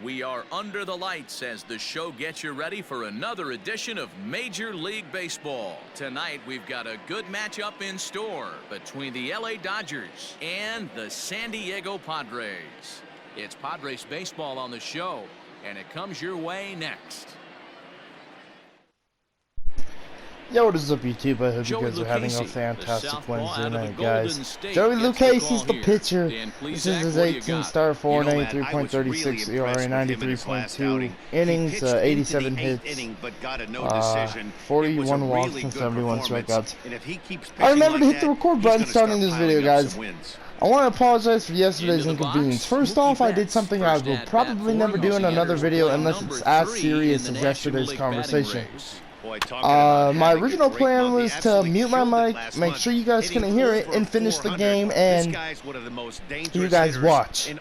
We are under the lights as the show gets you ready for another edition of Major League Baseball. Tonight, we've got a good matchup in store between the LA Dodgers and the San Diego Padres. It's Padres baseball on the show, and it comes your way next. Yo, what is up, YouTube? I hope you guys are having a fantastic Wednesday night, guys. Joey Lucchese's the pitcher. This is his 18th start, 4.8, 3.36 ERA, 93.2 innings, 87 hits, 41 walks, and 71 strikeouts. I remember to hit the record button starting this video, guys. I want to apologize for yesterday's inconvenience. First off, I did something I will probably never do in another video unless it's as serious as yesterday's conversation. My original plan was to mute my mic, make sure you guys couldn't hear it, and finish the game, and you guys watch.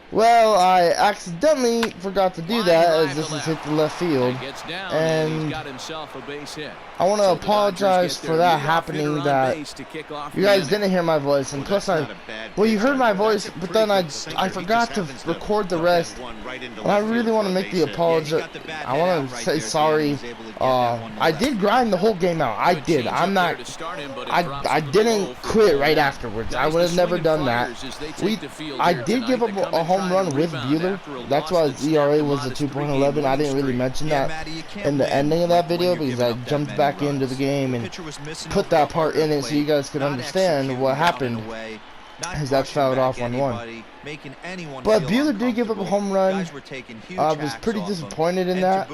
Well, I accidentally forgot to do that as this has hit the left field, and I want to apologize for that happening, that you guys didn't hear my voice, and plus well, you heard my voice, but then I forgot to record the rest, and I really want to make the apology. I want to say sorry. I did grind the whole game out. I did. I didn't quit right afterwards. I would have never done that. I did give up a home run with Buehler. That's why his ERA was a 2.11. I didn't really mention that in the ending of that video because I jumped back into the game and put that part in it so you guys could understand what happened. As that fouled off 1-1. But Buehler did give up a home run. I was pretty disappointed in that.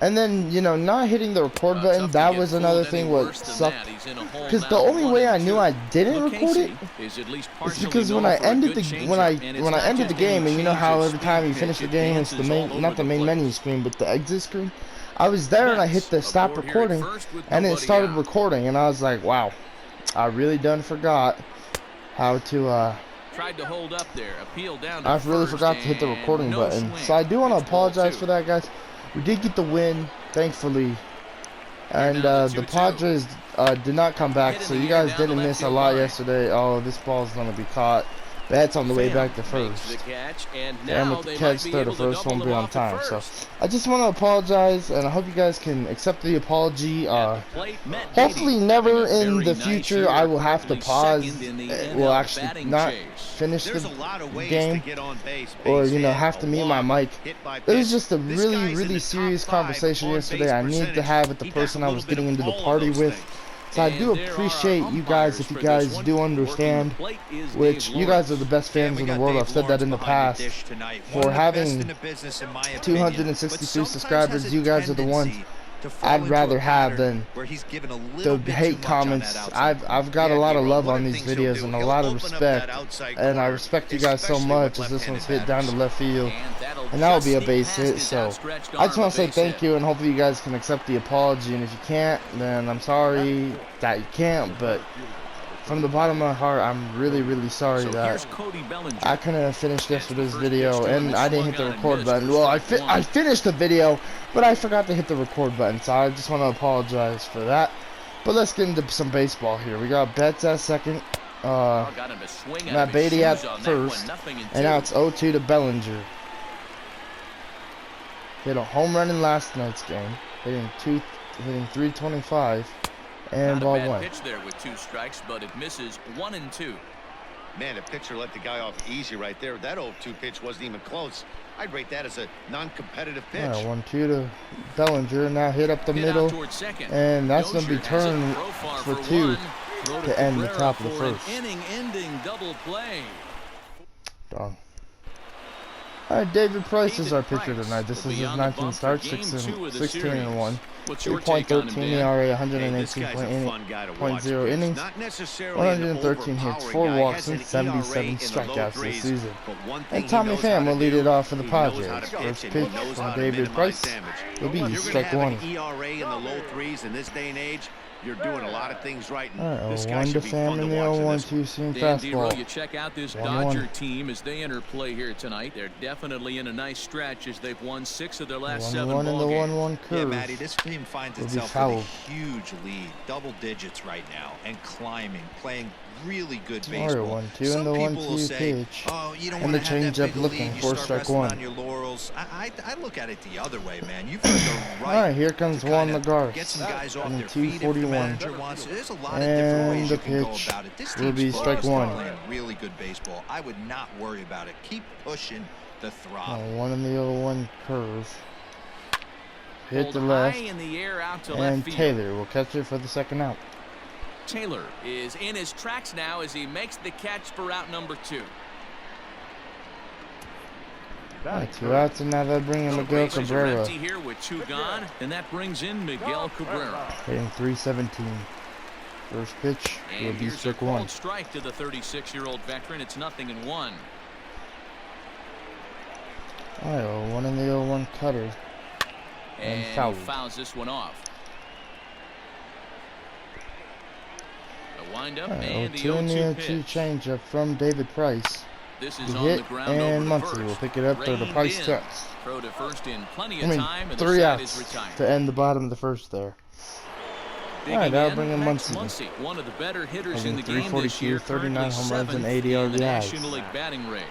And then, you know, not hitting the record button, that was another thing what sucked. Because the only way I knew I didn't record it is because when I ended the game, and you know how every time you finish the game, it's the main, not the main menu screen, but the exit screen. I was there and I hit the stop recording, and it started recording, and I was like, wow. I really done forgot how to, tried to hold up there, appeal down to I really forgot to hit the recording button. So I do want to apologize for that, guys. We did get the win, thankfully. And the Padres did not come back, so you guys didn't miss a lot yesterday. Oh, this ball's going to be caught. That's on the way back to first. And with the catch, throw the first won't be on time. So I just want to apologize, and I hope you guys can accept the apology. Hopefully never in the future I will have to pause, will actually not finish the game, or, you know, have to mute my mic. It was just a really serious conversation yesterday I needed to have with the person I was getting into the party with. So I do appreciate you guys if you guys do understand, which you guys are the best fans in the world. I've said that in the past. For having 263 subscribers, you guys are the ones I'd rather have than the hate comments. I've got a lot of love on these videos and a lot of respect, and I respect you guys so much as this one's hit down to left field, and that will be a base hit. So I just want to say thank you, and hopefully you guys can accept the apology, and if you can't, then I'm sorry that you can't, but from the bottom of my heart, I'm really sorry that I couldn't have finished yesterday's video, and I didn't hit the record button. Well, I finished the video, but I forgot to hit the record button, so I just want to apologize for that. But let's get into some baseball here. We got Betts at second, Matt Beatty at first, and now it's 0-2 to Bellinger. Hit a home run in last night's game, hitting 325. And ball one. Pitch there with 2 strikes, but it misses 1 and 2. Man, the pitcher let the guy off easy right there. That 0-2 pitch wasn't even close. I'd rate that as a non-competitive pitch. Yeah, 1-2 to Bellinger. Now hit up the middle, and that's going to be turned for 2 to end the top of the first. Inning-ending double play. Done. All right, David Price is our pitcher tonight. This is his 19th start, 16-1. 3.13 ERA, 118.0 innings, 113 hits, 4 walks, and 77 strikeouts this season. And Tommy Pham will lead it off for the Padres. First pitch from David Price will be strike 1. You're doing a lot of things right. Alright, 0-1 to Pham in the 0-1-2 seam fastball. You check out this Dodger team as they enter play here tonight. They're definitely in a nice stretch as they've won 6 of their last 7 ball games. 1-1 curve. Yeah, Matty, this team finds itself with a huge lead, double digits right now, and climbing, playing really good Alright, baseball. 1-2 and the Some people will 1-2 say, pitch. oh, you don't And want the to have that changeup big looking lead. You for start strike resting one. on your laurels. I look at it the other way, man. You've earned the right. Alright, here comes Juan Get Lagarce. some guys off And their feet if the 241. manager wants. There's a lot of different ways you can go about it. This will be team's strike focused on one. playing really good baseball. I would not worry about it. Keep pushing the throttle. 1 in the 0-1 curve. Hit Pulled the high left. in the air out to And left field. Taylor will catch it for the second out. Taylor is in his tracks now as he makes the catch for out number 2. Alright, 2 outs, and now they'll bring in The Miguel bases are Cabrera. empty here with 2 gone, and that brings in Miguel Cabrera. Hitting .317. First pitch will And be here's a strike called one. strike to the 36-year-old veteran. It's 0-1. Alright, 1 in the 0-1 cutter. And He fouled. fouls this one off. The windup Alright, and the 2 in the 0-2 0-2 pitch. changeup from David Price. This The is on the hit, ground and over to Muncy will first. pick it up. Throw to Reined Price in. tucks. Throw to first in plenty of I mean, time, and the 3 side is outs retired. to end the bottom of the first there. Digging Alright, that'll in, bring in Max Muncy. one of the better hitters in Having the game this 342, year, 39 currently home runs, and 7th 80 in the RBIs. National League batting race.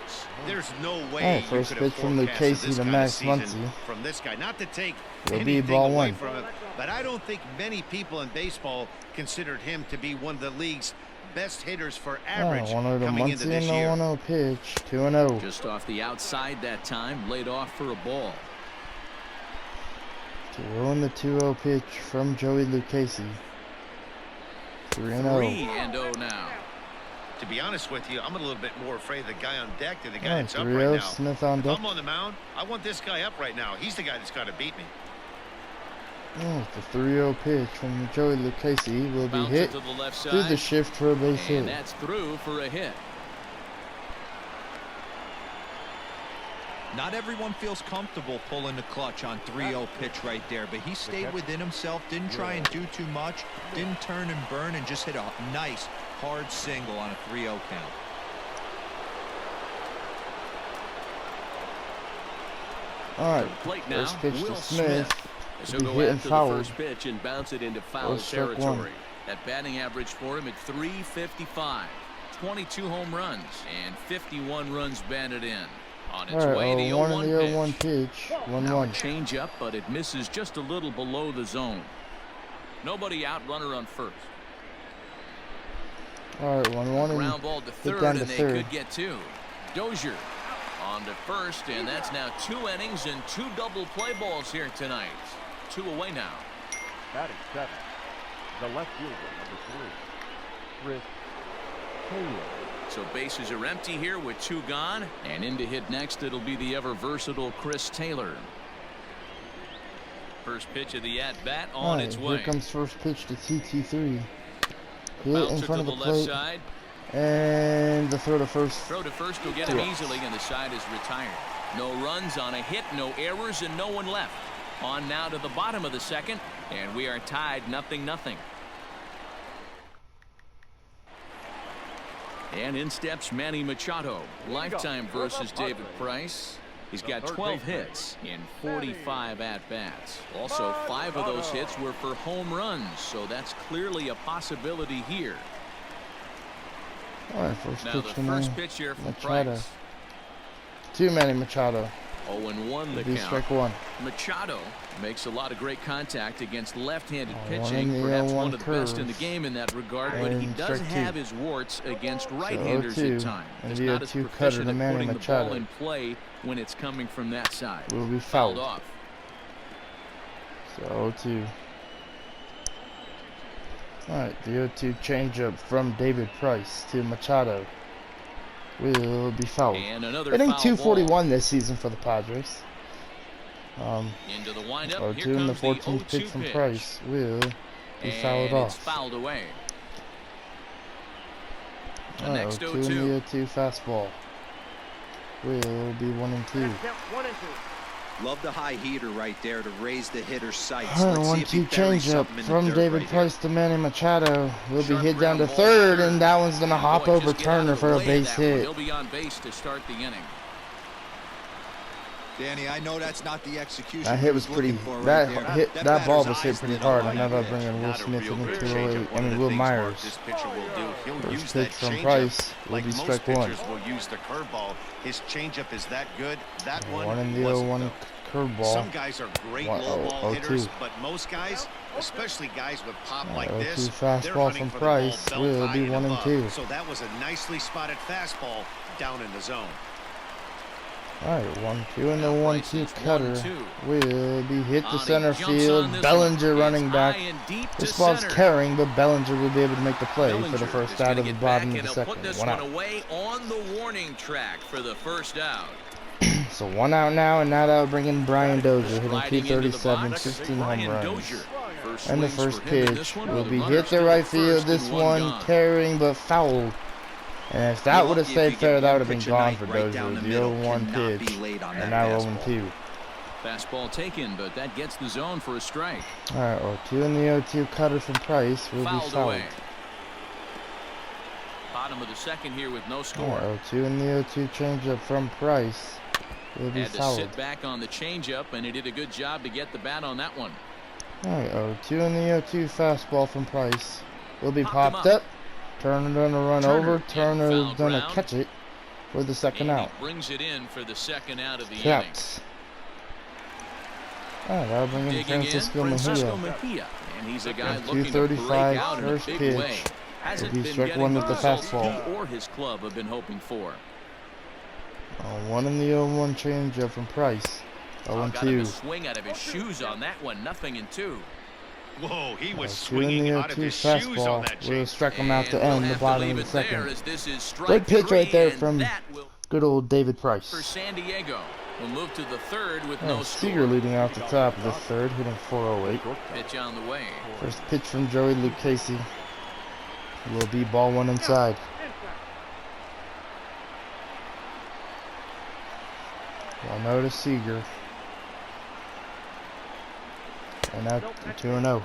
There's no way Alright, you first could pitch have from Luke forecasted Casey this to kind of Max season Muncy. from this guy. Not to take Will be anything ball away 1. from him, but I don't think many people in baseball considered him to be one of the league's best hitters for average 1-0 to coming into Muncy this and the year. 1-0 pitch. 2-0. Just off the outside that time, laid off for a ball. 2-0 in the 2-0 pitch from Joey Lucchesi. 3-0. 3-0 now. To be honest with you, I'm a little bit more afraid of the guy on deck than the guy Alright, that's up 3-0 right now. Smith on If deck. I'm on the mound, I want this guy up right now. He's the guy that's got to beat me. The 3-0 pitch from Joey Lucchesi will be Bounce hit it to the left through the side, shift for a base hit. and that's through for a hit. Not everyone feels comfortable pulling the clutch on 3-0 pitch right there, but he stayed within himself, didn't try and do too much, didn't turn and burn, and just hit a nice, hard single on a 3-0 count. Alright, Plate now, first pitch Will to Smith. So Be go hit and after the fouled. first pitch and bounce it into foul Or strike one. territory. That batting average for him at .355. 22 home runs and 51 runs batted in. On its way, Alright, the 1 in the 0-1 0-1 pitch. pitch. Now a 1-1. change up, but it misses just a little below the zone. Nobody out, runner on first. Alright, 1-1 and Ground ball to third, down and to they third. could get 2. Dozier on to first, and that's now 2 innings and 2 double play balls here tonight. 2 away now. Batting 7, the left fielder, number 3, Chris Taylor. So bases are empty here with 2 gone, and in to hit next it'll be the ever versatile Chris Taylor. First pitch of the at-bat on Alright, its way. here comes first pitch to TT3. Hit Bouncer in to front of the the left plate. side. And the throw to first. Throw to first will get him easily, and the side is retired. No runs on a hit, no errors, and no one left. On now to the bottom of the second, and we are tied 0-0. And in steps Manny Machado. Lifetime versus David Price. He's got 12 hits in 45 at-bats. Also, 5 of those hits were for home runs, so that's clearly a possibility here. Alright, first Now pitch the from first pitch here from Machado. Price. Too many Machado. 0-1 the Be count. strike 1. Machado makes a lot of great contact against left-handed 1 pitching. in the Perhaps 0-1 one of the best in the curve. game in that regard, but he And does strike have 2. his warts against So right-handers 0-2, at times. and He's the not as 0-2 cutter proficient to at Manny putting the Machado. ball in play when it's coming from that side. Will be Fouled fouled. off. So 0-2. Alright, the 0-2 changeup from David Price to Machado will be fouled. And another Hitting foul .241 ball. this season for the Padres. Into the windup. 0-2 Here in the comes the 14th 0-2 pitch from pitch. Price will be fouled And it's off. fouled away. The Alright, next 0-2 in 0-2. the 0-2 fastball will be 1-2. Love the high heater right there to raise the hitter's sights. Alright, Let's see if he 1-2 buries changeup something in the from dirt David right here. Price to Manny Machado will be Sharp hit down to ground ball third, to and that one's gonna hop Boy, over just get out of Turner the for a way of base that one. hit. He'll be on base to start the inning. Danny, I know that's not the execution. That hit was pretty. That ball was hit pretty hard. And now they're bringing Will Not a Smith real in good the changeup. 208. I One of mean, the Will things Myers. This pitcher will do, he'll First use that pitch from changeup Price will like be most strike one. pitchers will use the curveball. His changeup is that good. That one One in the wasn't, 0-1 though. curveball. Some guys are great low ball 0-2. hitters, but most guys, especially guys with pop like 0-2 this, fastball they're hunting from for the ball Price belt will high be and 1-2. above. So that was a nicely spotted fastball down in the zone. Alright, 1-2 and the 1-2 cutter 1-2. will be hit to On, he center jumps field. on this Bellinger one. running It's back. high and deep to This ball's center. carrying, but Bellinger will be able to make the play for Bellinger the first is out gonna of the get bottom back, of the and he'll second. put this One one out. away on the warning track for the first out. So 1 out now, and now that'll bring in Brian Dozier, hitting Sliding into the 237, box, 16 Brian home runs. Dozier. First And the swings first for him in pitch this one will with be a runner hit to still right at field. first This and one one gone. carrying but fouled. And if that You're would have lucky if stayed you fair, get that one would have been pitch a gone night for right Dozier. down The the middle. 0-1 Cannot pitch. be late on And that now fastball. 0-2. Fastball taken, but that gets the zone for a strike. Alright, 0-2 and the 0-2 cutter from Price will be Fouled fouled. away. Bottom of the second here with no score. Alright, 0-2 and the 0-2 changeup from Price will be Had to fouled. sit back on the changeup, and he did a good job to get the bat on that one. Alright, 0-2 and the 0-2 fastball from Price will be Popped him popped up. up. Turner gonna run Turner over. in Turner foul gonna ground. catch it for the second And out. he brings it in for the second out of the inning. Caps. Alright, that'll bring in Digging Francisco in, Francisco Mejia. Mejia. And he's a guy And looking to 235 break out in a first big pitch. way. Hasn't Will be been strike getting one the with the results fastball. he or his club have been hoping for. 1 in the 0-1 changeup from Price. Oh, got him a 0-2. swing out of his shoes on that one. 0-2. Whoa, he was 2 in swinging the out of 0-2 his shoes on fastball that will change. strike him out to And we'll end the have to bottom leave of the it there second. as this is strike Good pitch right three, there and from that will good old David for Price. San Diego. We'll move to the third with Oh, no Seager score. leading off the top of the third, hitting 408. Pitch on the way. First pitch from Joey Lucchese will be ball one inside. Well, no to Seager. And now 2-0.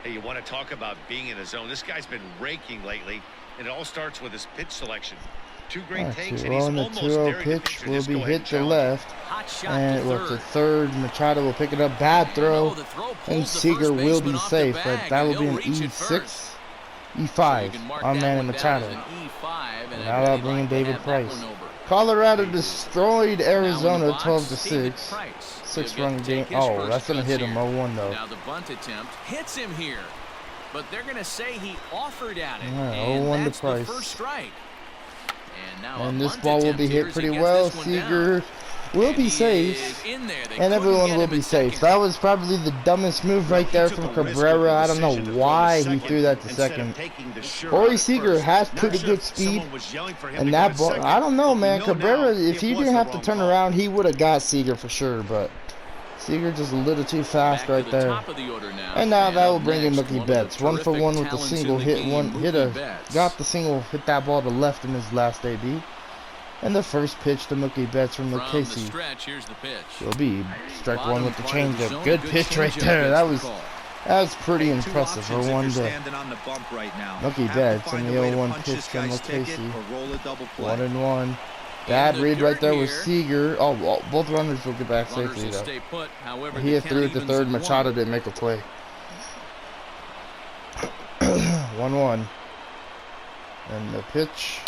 Hey, you want to talk about being in the zone? This guy's been raking lately, and it all starts with his pitch selection. Two great takes, and he's 2-0 and the almost 2-0 daring the pitch pitcher. will Just be go ahead hit and to challenge left. Hot shot And to it was third. the third. Machado will pick it up. Bad throw. The throw And pulls the Seager first will baseman be off the safe, bag, but that and will be he'll an reach it E6, first. So you E5 can mark on that Manny one down Machado. as an E5, and I'd Now really bringing like to David have that Price. one over. Colorado destroyed Now in the Arizona box, 12-6. David Price. He'll 6-run get to game. take his Oh, first that's gonna cuts hit him here. 0-1 though. Now the bunt attempt hits him here, but they're going to say he offered at it, Alright, and 0-1 to that's the Price. first strike. And now And a this bunt ball will attempt be here hit as he pretty gets well. this one down. Seager will And be he safe. is in there. They And couldn't everyone get will him be in safe. second. That was probably the dumbest move right there from Cabrera. I don't know why he threw that to second. Corey Seager has pretty good speed. And that ball, I don't know, man. Cabrera, if he didn't have to turn around, he would have got Seager for sure. But Seager just a little too fast Back to right the there. top of the order now. And now that will up bring in next, Mookie one of the Betts. 1 for terrific 1 with the talents in single the hit. game, Mookie Betts. Got the single, hit that ball to left in his last AB. And the first pitch to Mookie Betts from From the Lucchese stretch, here's the pitch. will be strike Bottom one with the part of the changeup. zone, Good pitch right changeup there. gets That the was call. pretty Two impressive for options if one you're day. standing on the bump right now. Mookie Have to Betts find and a the way to 0-1 punch pitch this from guy's ticket Lucchese. or roll a double play. 1-1. Bad the read right dirt there with here. Seager. Oh, well, both runners will get back Runners safely will though. stay put. However, He the had threw count it to evens third. at Machado 1. didn't make a play. 1-1. And the pitch.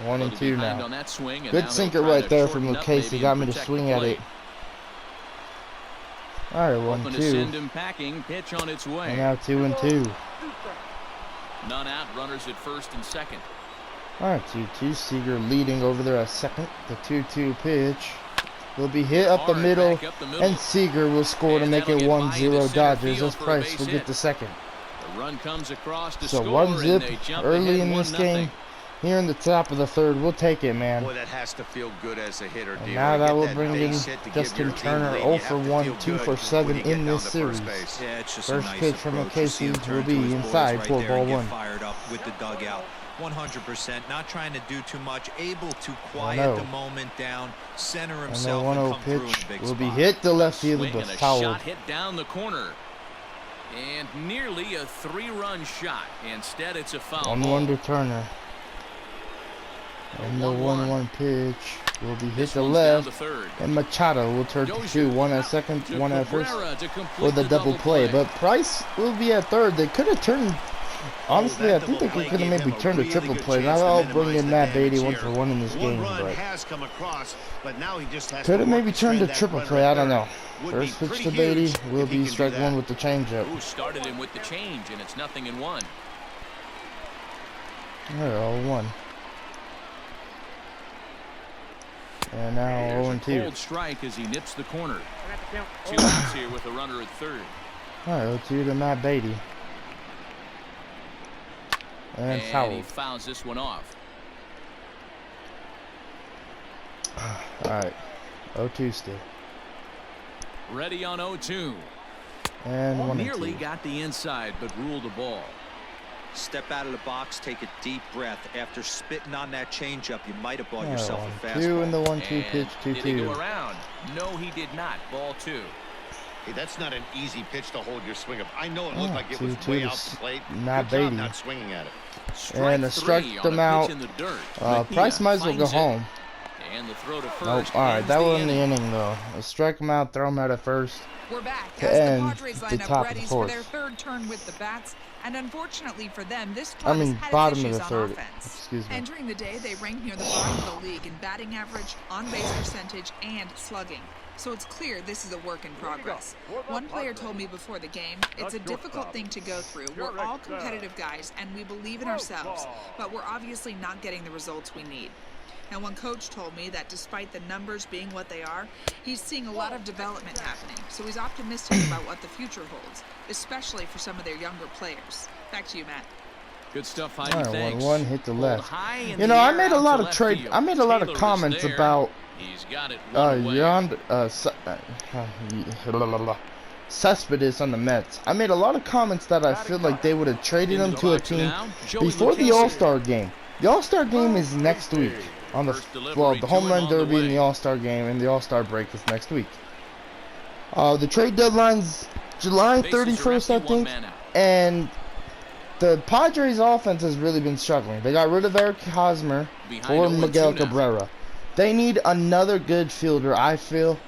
1 and 2 Behind now. on that swing, and now Good they'll sinker try right to there shorten from up Lucchese. maybe Got and me to protect swing the at plate. it. Alright, Hoping to send 1-2. him packing. Pitch on its And way. now 2 and 2. None out. Runners at first and second. Alright, 2-2. Seager leading over there at second. The 2-2 pitch will be hit up the Hard middle. back up the middle. And Seager will score to And make that'll it get by into 1-0 center Dodgers field as for a Price base will hit. get the second. The run comes across to So score, 1 zip and they jump early ahead in this 1-0. game. Here in the top of the third, we'll take it, man. Boy, that has to feel good as a hitter, And dear. now To that get will bring in base hit to give Justin your team Turner lead, 0 you for have to 1, feel 2 good for when 7 you get in down this to first series. base. Yeah, it's just First a nice pitch from approach. You see Lucchese him turn will to be his boys inside right for there ball and get 1. fired up with the dugout. 100%, not trying to do too much, able to quiet 1-0. the moment down, center And the himself, and 1-0 come through in pitch a big will be spot. hit to left field Swing but and a fouled. shot hit down the corner. And nearly a 3-run shot. Instead, it's a foul. 1-1 to Turner. And the 1-1. 1-1 pitch will be hit This to one's down to left, third. and Machado will turn to Dozier 2, one at second, one at first, for the double play. But Price will be at third. They could have turned. Honestly, I think they could have maybe turned a triple play. Not all bring in Matt Beatty 1-for-1 in this game, but could have maybe turned a triple play. I don't know. First pitch to Beatty will be strike one with the changeup. Who started him with the change, and it's 0-1. All 1. And now 0-2. Cold strike as he nips the corner. 2 outs here with a runner at third. All right, 0-2 to Matt Beatty. And he fouled. fouls this one off. All right, 0-2 still. Ready on 0-2. And 1-2. Nearly got the inside, but ruled a ball. Step out of the box, take a deep breath. After spitting on that changeup, you might have bought Yeah, yourself a 1-2 fastball. in the 1-2 pitch, Did he 2-2. go around? No, he did not. Ball 2. Hey, that's not an easy pitch to hold your swing up. I know it looked like it was 2-2 way to out the plate. Matt Good job Beatty. not swinging at it. And a strike them out. Price might as well go home. And the throw to first. Nope. All right, that wasn't the inning though. A strike him out, throw him out at first. We're back To as the end Padres the line top up of ready the for fourth. their third turn with the bats, and unfortunately for them, this I club mean, has had bottom its of issues the on third. offense. Excuse me. Entering the day, they rank near the bottom of the league in batting average, on-base percentage, and slugging. So it's clear this is a work in progress. One player told me before the game, it's a difficult thing to go through. We're all competitive guys, and we believe in ourselves, but we're obviously not getting the results we need. Now, one coach told me that despite the numbers being what they are, he's seeing a lot of development happening, so he's optimistic about what the future holds, especially for some of their younger players. Back to you, Matt. Good stuff, All Heidi. right, Thanks. 1-1 hit the left. High in You the know, I air made a out lot to of left trade. field. I made a lot of Taylor is comments there. about He's got it one away. Cespedes on the Mets. I made a lot of comments that I feel like they would have traded Into him the to a box team now, Joey before the Lucchesi. All-Star game. The All-Star game is next week. On the First delivery well, the to home him run on the derby and way. the All-Star game and the All-Star break is next week. The trade deadline's July Bases are 31st, I empty, one think, man out. and the Padres' offense has really been struggling. They got rid of Eric Hosmer Behind for 0-2 Miguel now. Cabrera. They need another good fielder, I feel.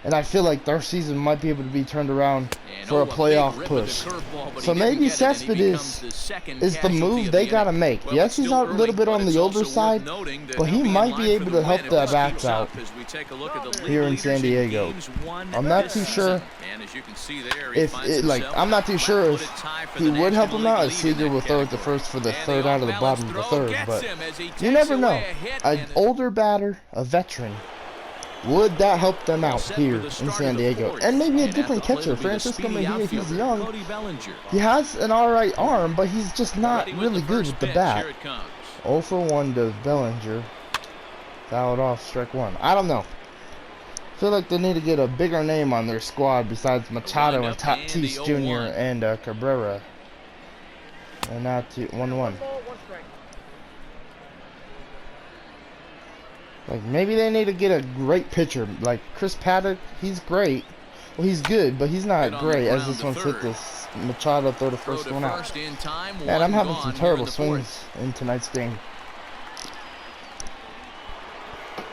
And I feel like their season might be able to be turned around And for a big playoff rip with push. the curveball, but So he didn't maybe get it, and he Cespedes becomes the second is the casualty move of they the gotta inning. make. Well, Yes, it's he's still a little early, bit but on it's the also older worth side, noting that but he he'll be in might line be for able the to win help if the he bats keeps out up as we take a look at the league here in leaders San Diego. games won I'm not this too season. sure And as you can see there, he if finds it, like, himself I'm not too sure if flat-footed tie for he the would help National him out League as lead in Seager that will throw at the category. first for the And third out of the off-balance bottom of the throw third, gets but him as he you takes never away know. a hit, An and older batter, a veteran, would that help them out set for here the in start San of the Diego? fourth. And maybe a And at different the plate catcher. will be the Francisco speedy Mejia, he's outfielder, young. Cody Bellinger. He has an alright arm, but he's just not Ready with really the good first with the pitch. bat. Here it comes. 0 for 1 to Bellinger. Fouled off, strike one. I don't know. Feel like they need to get a bigger name on their squad besides Machado and windup and Tatis the Jr. 0-1. and Cabrera. And now 1-1. Like, maybe they need to get a great pitcher. Like, Chris Paddock, he's great. Well, he's good, but he's not Hit on the great as ground this to one's hit third. this. Machado throw the Throw first to one out. first in time, And I'm one having gone some here terrible in the fourth. swings in tonight's game.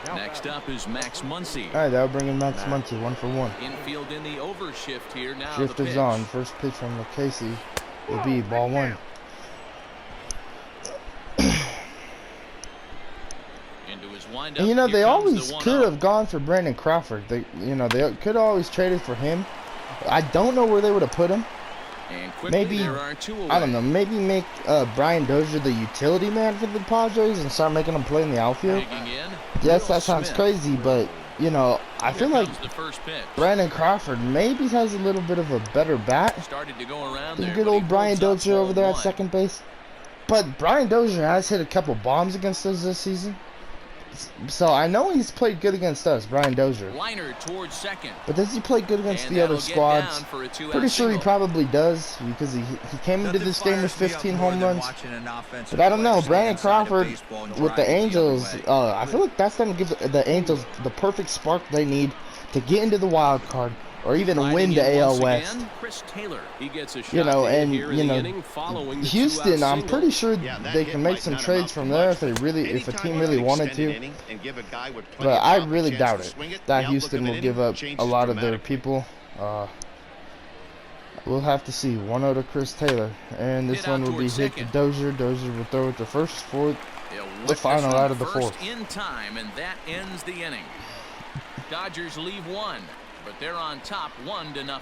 Next up is Max Muncy. Alright, that'll bring in Max Muncy, 1 for 1. Infield in the overshift here now. Shift the is pitch. on. First pitch from Lucchesi will be ball 1. Into his windup. And you know, Here they comes always the could 1-0. have gone for Brandon Crawford. They could have always traded for him. I don't know where they would have put him. And quickly, Maybe, there are two away. I don't know, maybe make Brian Dozier the utility man for the Padres and start making him play in the outfield. Digging in. Yes, Will that sounds Smith. crazy, but, you know, I Here feel like comes the first pitch. Brandon Crawford maybe has a little bit of a better bat Started to go around than there, good but he old Brian pulls up Dozier over ball there at one. second base. But Brian Dozier has hit a couple bombs against us this season. So I know he's played good against us, Brian Dozier. Liner towards second. But does he play good against And the other that'll get squads? down for a two-out Pretty sure he single. probably does because he came into Nothing this game with fires me up 15 more home than runs. watching an offensive But I don't know, player stay Brandon inside of Crawford baseball and with the drive it Angels, other way. I feel like that's going to give the Angels the perfect spark they need to get into the wild card, or even win the AL West. You know, and you know, Houston, I'm pretty sure they can make some trades from there if a team really wanted to. But I really doubt it that Houston will give up a lot of their people. We'll have to see. 1-0 to Chris Taylor, and this one will be hit to Dozier. Dozier will throw it to first for the final out of the fourth. In time, and that ends the inning. Dodgers leave one, but they're on top 1-0.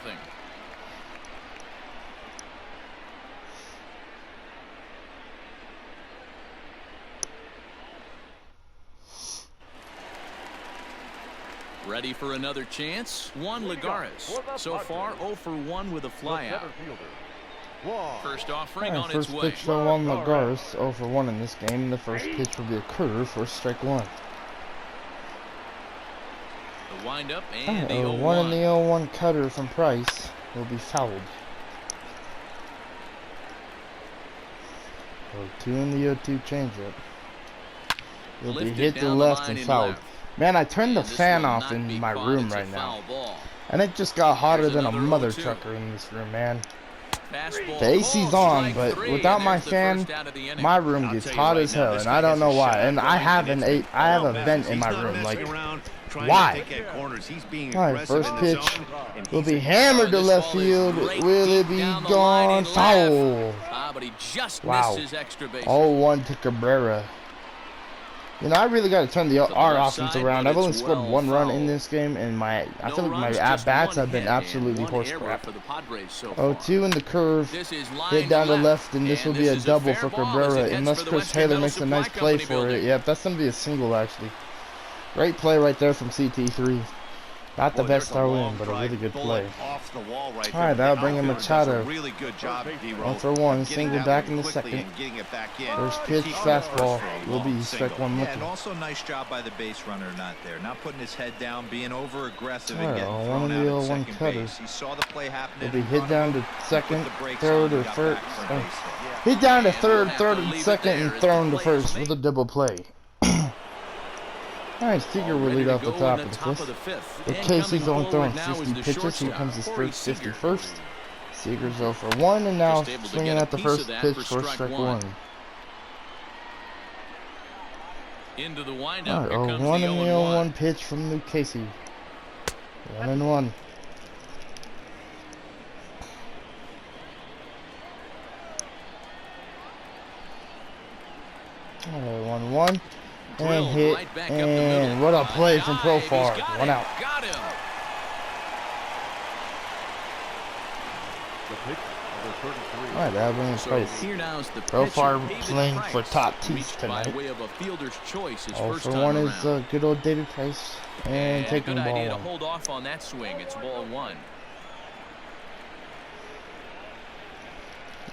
Ready for another chance? Juan Lagares. So far, 0 for 1 with a flyout. First offering on its way. First pitch for Juan Lagares, 0 for 1 in this game. The first pitch will be a curve for strike 1. The windup and the 0-1. 1 and the 0-1 cutter from Price will be fouled. 0-2 and the 0-2 changeup will be hit to left and fouled. Man, I turned the fan off in my room right now, and it just got hotter than a mother trucker in this room, man. The AC's on, but without my fan, my room gets hot as hell, and I don't know why. And I have a vent in my room. Like, why? Alright, first pitch will be hammered to left field. Will it be gone? Foul. Wow. 0-1 to Cabrera. You know, I really got to turn our offense around. I've only scored 1 run in this game, and I feel like my at-bats have been absolutely horse crap. 0-2 in the curve, hit down to left, and this will be a double for Cabrera, unless Chris Taylor makes a nice play for it. Yep, that's going to be a single, actually. Great play right there from CT3. Not the best throw in, but a really good play. Alright, that'll bring him Machado. 1 for 1, single back in the second. First pitch, fastball will be strike 1 looking. And also nice job by the base runner not there. Not putting his head down, being over aggressive and getting thrown out at second base. He saw the play happening. Will be hit down to second, third or first. Hit down to third and second, and thrown to first with a double play. Alright, Seager will lead off the top of the fifth. With Casey's only throwing 60 pitches, he comes his first 51st. Seager's 0 for 1, and now swinging at the first pitch for strike 1. Into the windup. Alright, 0-1 and the 0-1 pitch from Luke Casey. 1-1. Alright, 1-1. And hit, and what a play from Profar. 1 out. Got him. Alright, that'll bring his place. Profar playing for top teeth tonight. 0 for 1 is good old David Price. And taking ball 1. To hold off on that swing. It's ball 1.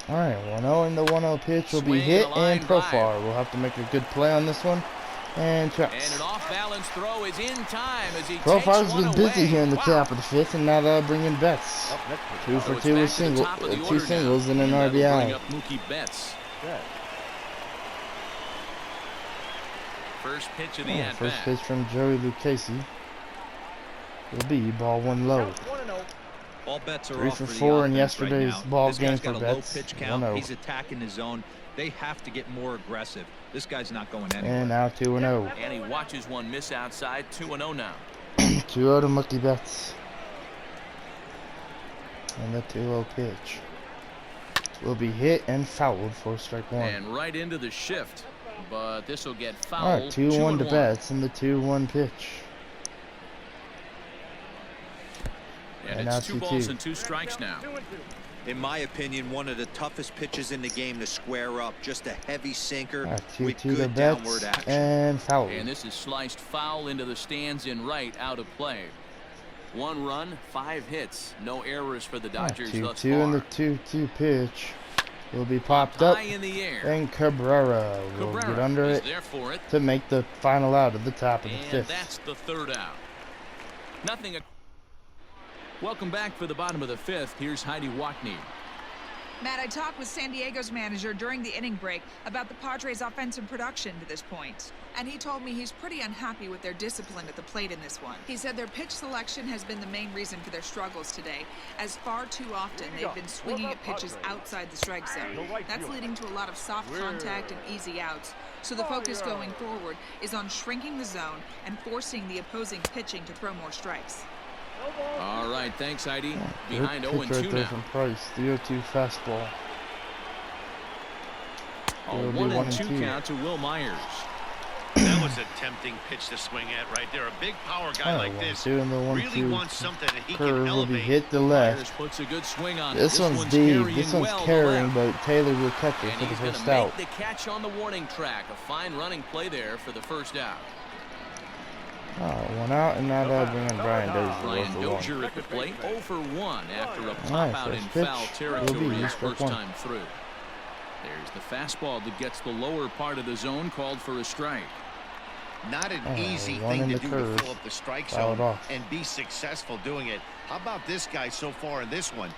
Alright, 1-0 and the 1-0 pitch will be hit, and Profar will have to make a good play on this one. And traps. And an off-balance throw is in time as he Profar's been busy here in the top of the 5th, and now they'll bring in Betts. 2 for 2 with two singles and an RBI. First pitch of the at-bat. First pitch from Joey Lucchesi will be ball 1 low. All bets are 3 off for the 4 in offense yesterday's right now. ball This game guy's for got a low Betts. pitch count. 1-0. He's attacking his zone. They have to get more aggressive. This guy's not going anywhere. And now 2-0. And he watches one miss outside. 2-0 now. 2-0 to Mookie Betts. And the 2-0 pitch will be hit and fouled for strike 1. And right into the shift. But this will get fouled. Alright, 2-1 to Betts and the 2-1 pitch. And it's 2 balls and 2 strikes now. In my opinion, one of the toughest pitches in the game to square up. Just a heavy sinker with 2-2 to good downward Betts action. and foul. And this is sliced foul into the stands in right, out of play. 1 run, 5 hits. No errors for the Dodgers thus far. 2-2 and the 2-2 pitch will be popped up. High in the air. And Cabrera will get under it to make the final out of the top of the 5th. And that's the 3rd out. Nothing. Welcome back for the bottom of the 5th. Here's Heidi Watney. Matt, I talked with San Diego's manager during the inning break about the Padres' offensive production to this point, and he told me he's pretty unhappy with their discipline at the plate in this one. He said their pitch selection has been the main reason for their struggles today, as far too often they've been swinging at pitches outside the strike zone. That's leading to a lot of soft contact and easy outs, so the focus going forward is on shrinking the zone and forcing the opposing pitching to throw more strikes. All right, thanks, Heidi. Behind Good 0-2 pitch right there now. from Price. 3-0-2 fastball. A It'll be 1-2 count to Will Myers. That was a tempting pitch to swing at right there. A big power guy like this really wants something that he can Curve will be elevate. hit the Myers left. puts a good swing on it. This one's deep. This one's carrying, but Taylor will catch it And for the he's going first to make out. the catch on the warning track. A fine running play there for the first out. One out, and now they'll bring in Brian Dozier. Brian 0 for 1. Dozier at the plate, 0 for 1 after a pop Nice, out in first pitch foul will territory be his strike first one. time through. There's the fastball that gets the lower part of the zone, called for a strike. Not an Oh, easy one thing in to the do curve. to fill up the strike Fouled zone off. and be successful doing it. How about this guy so far in this one?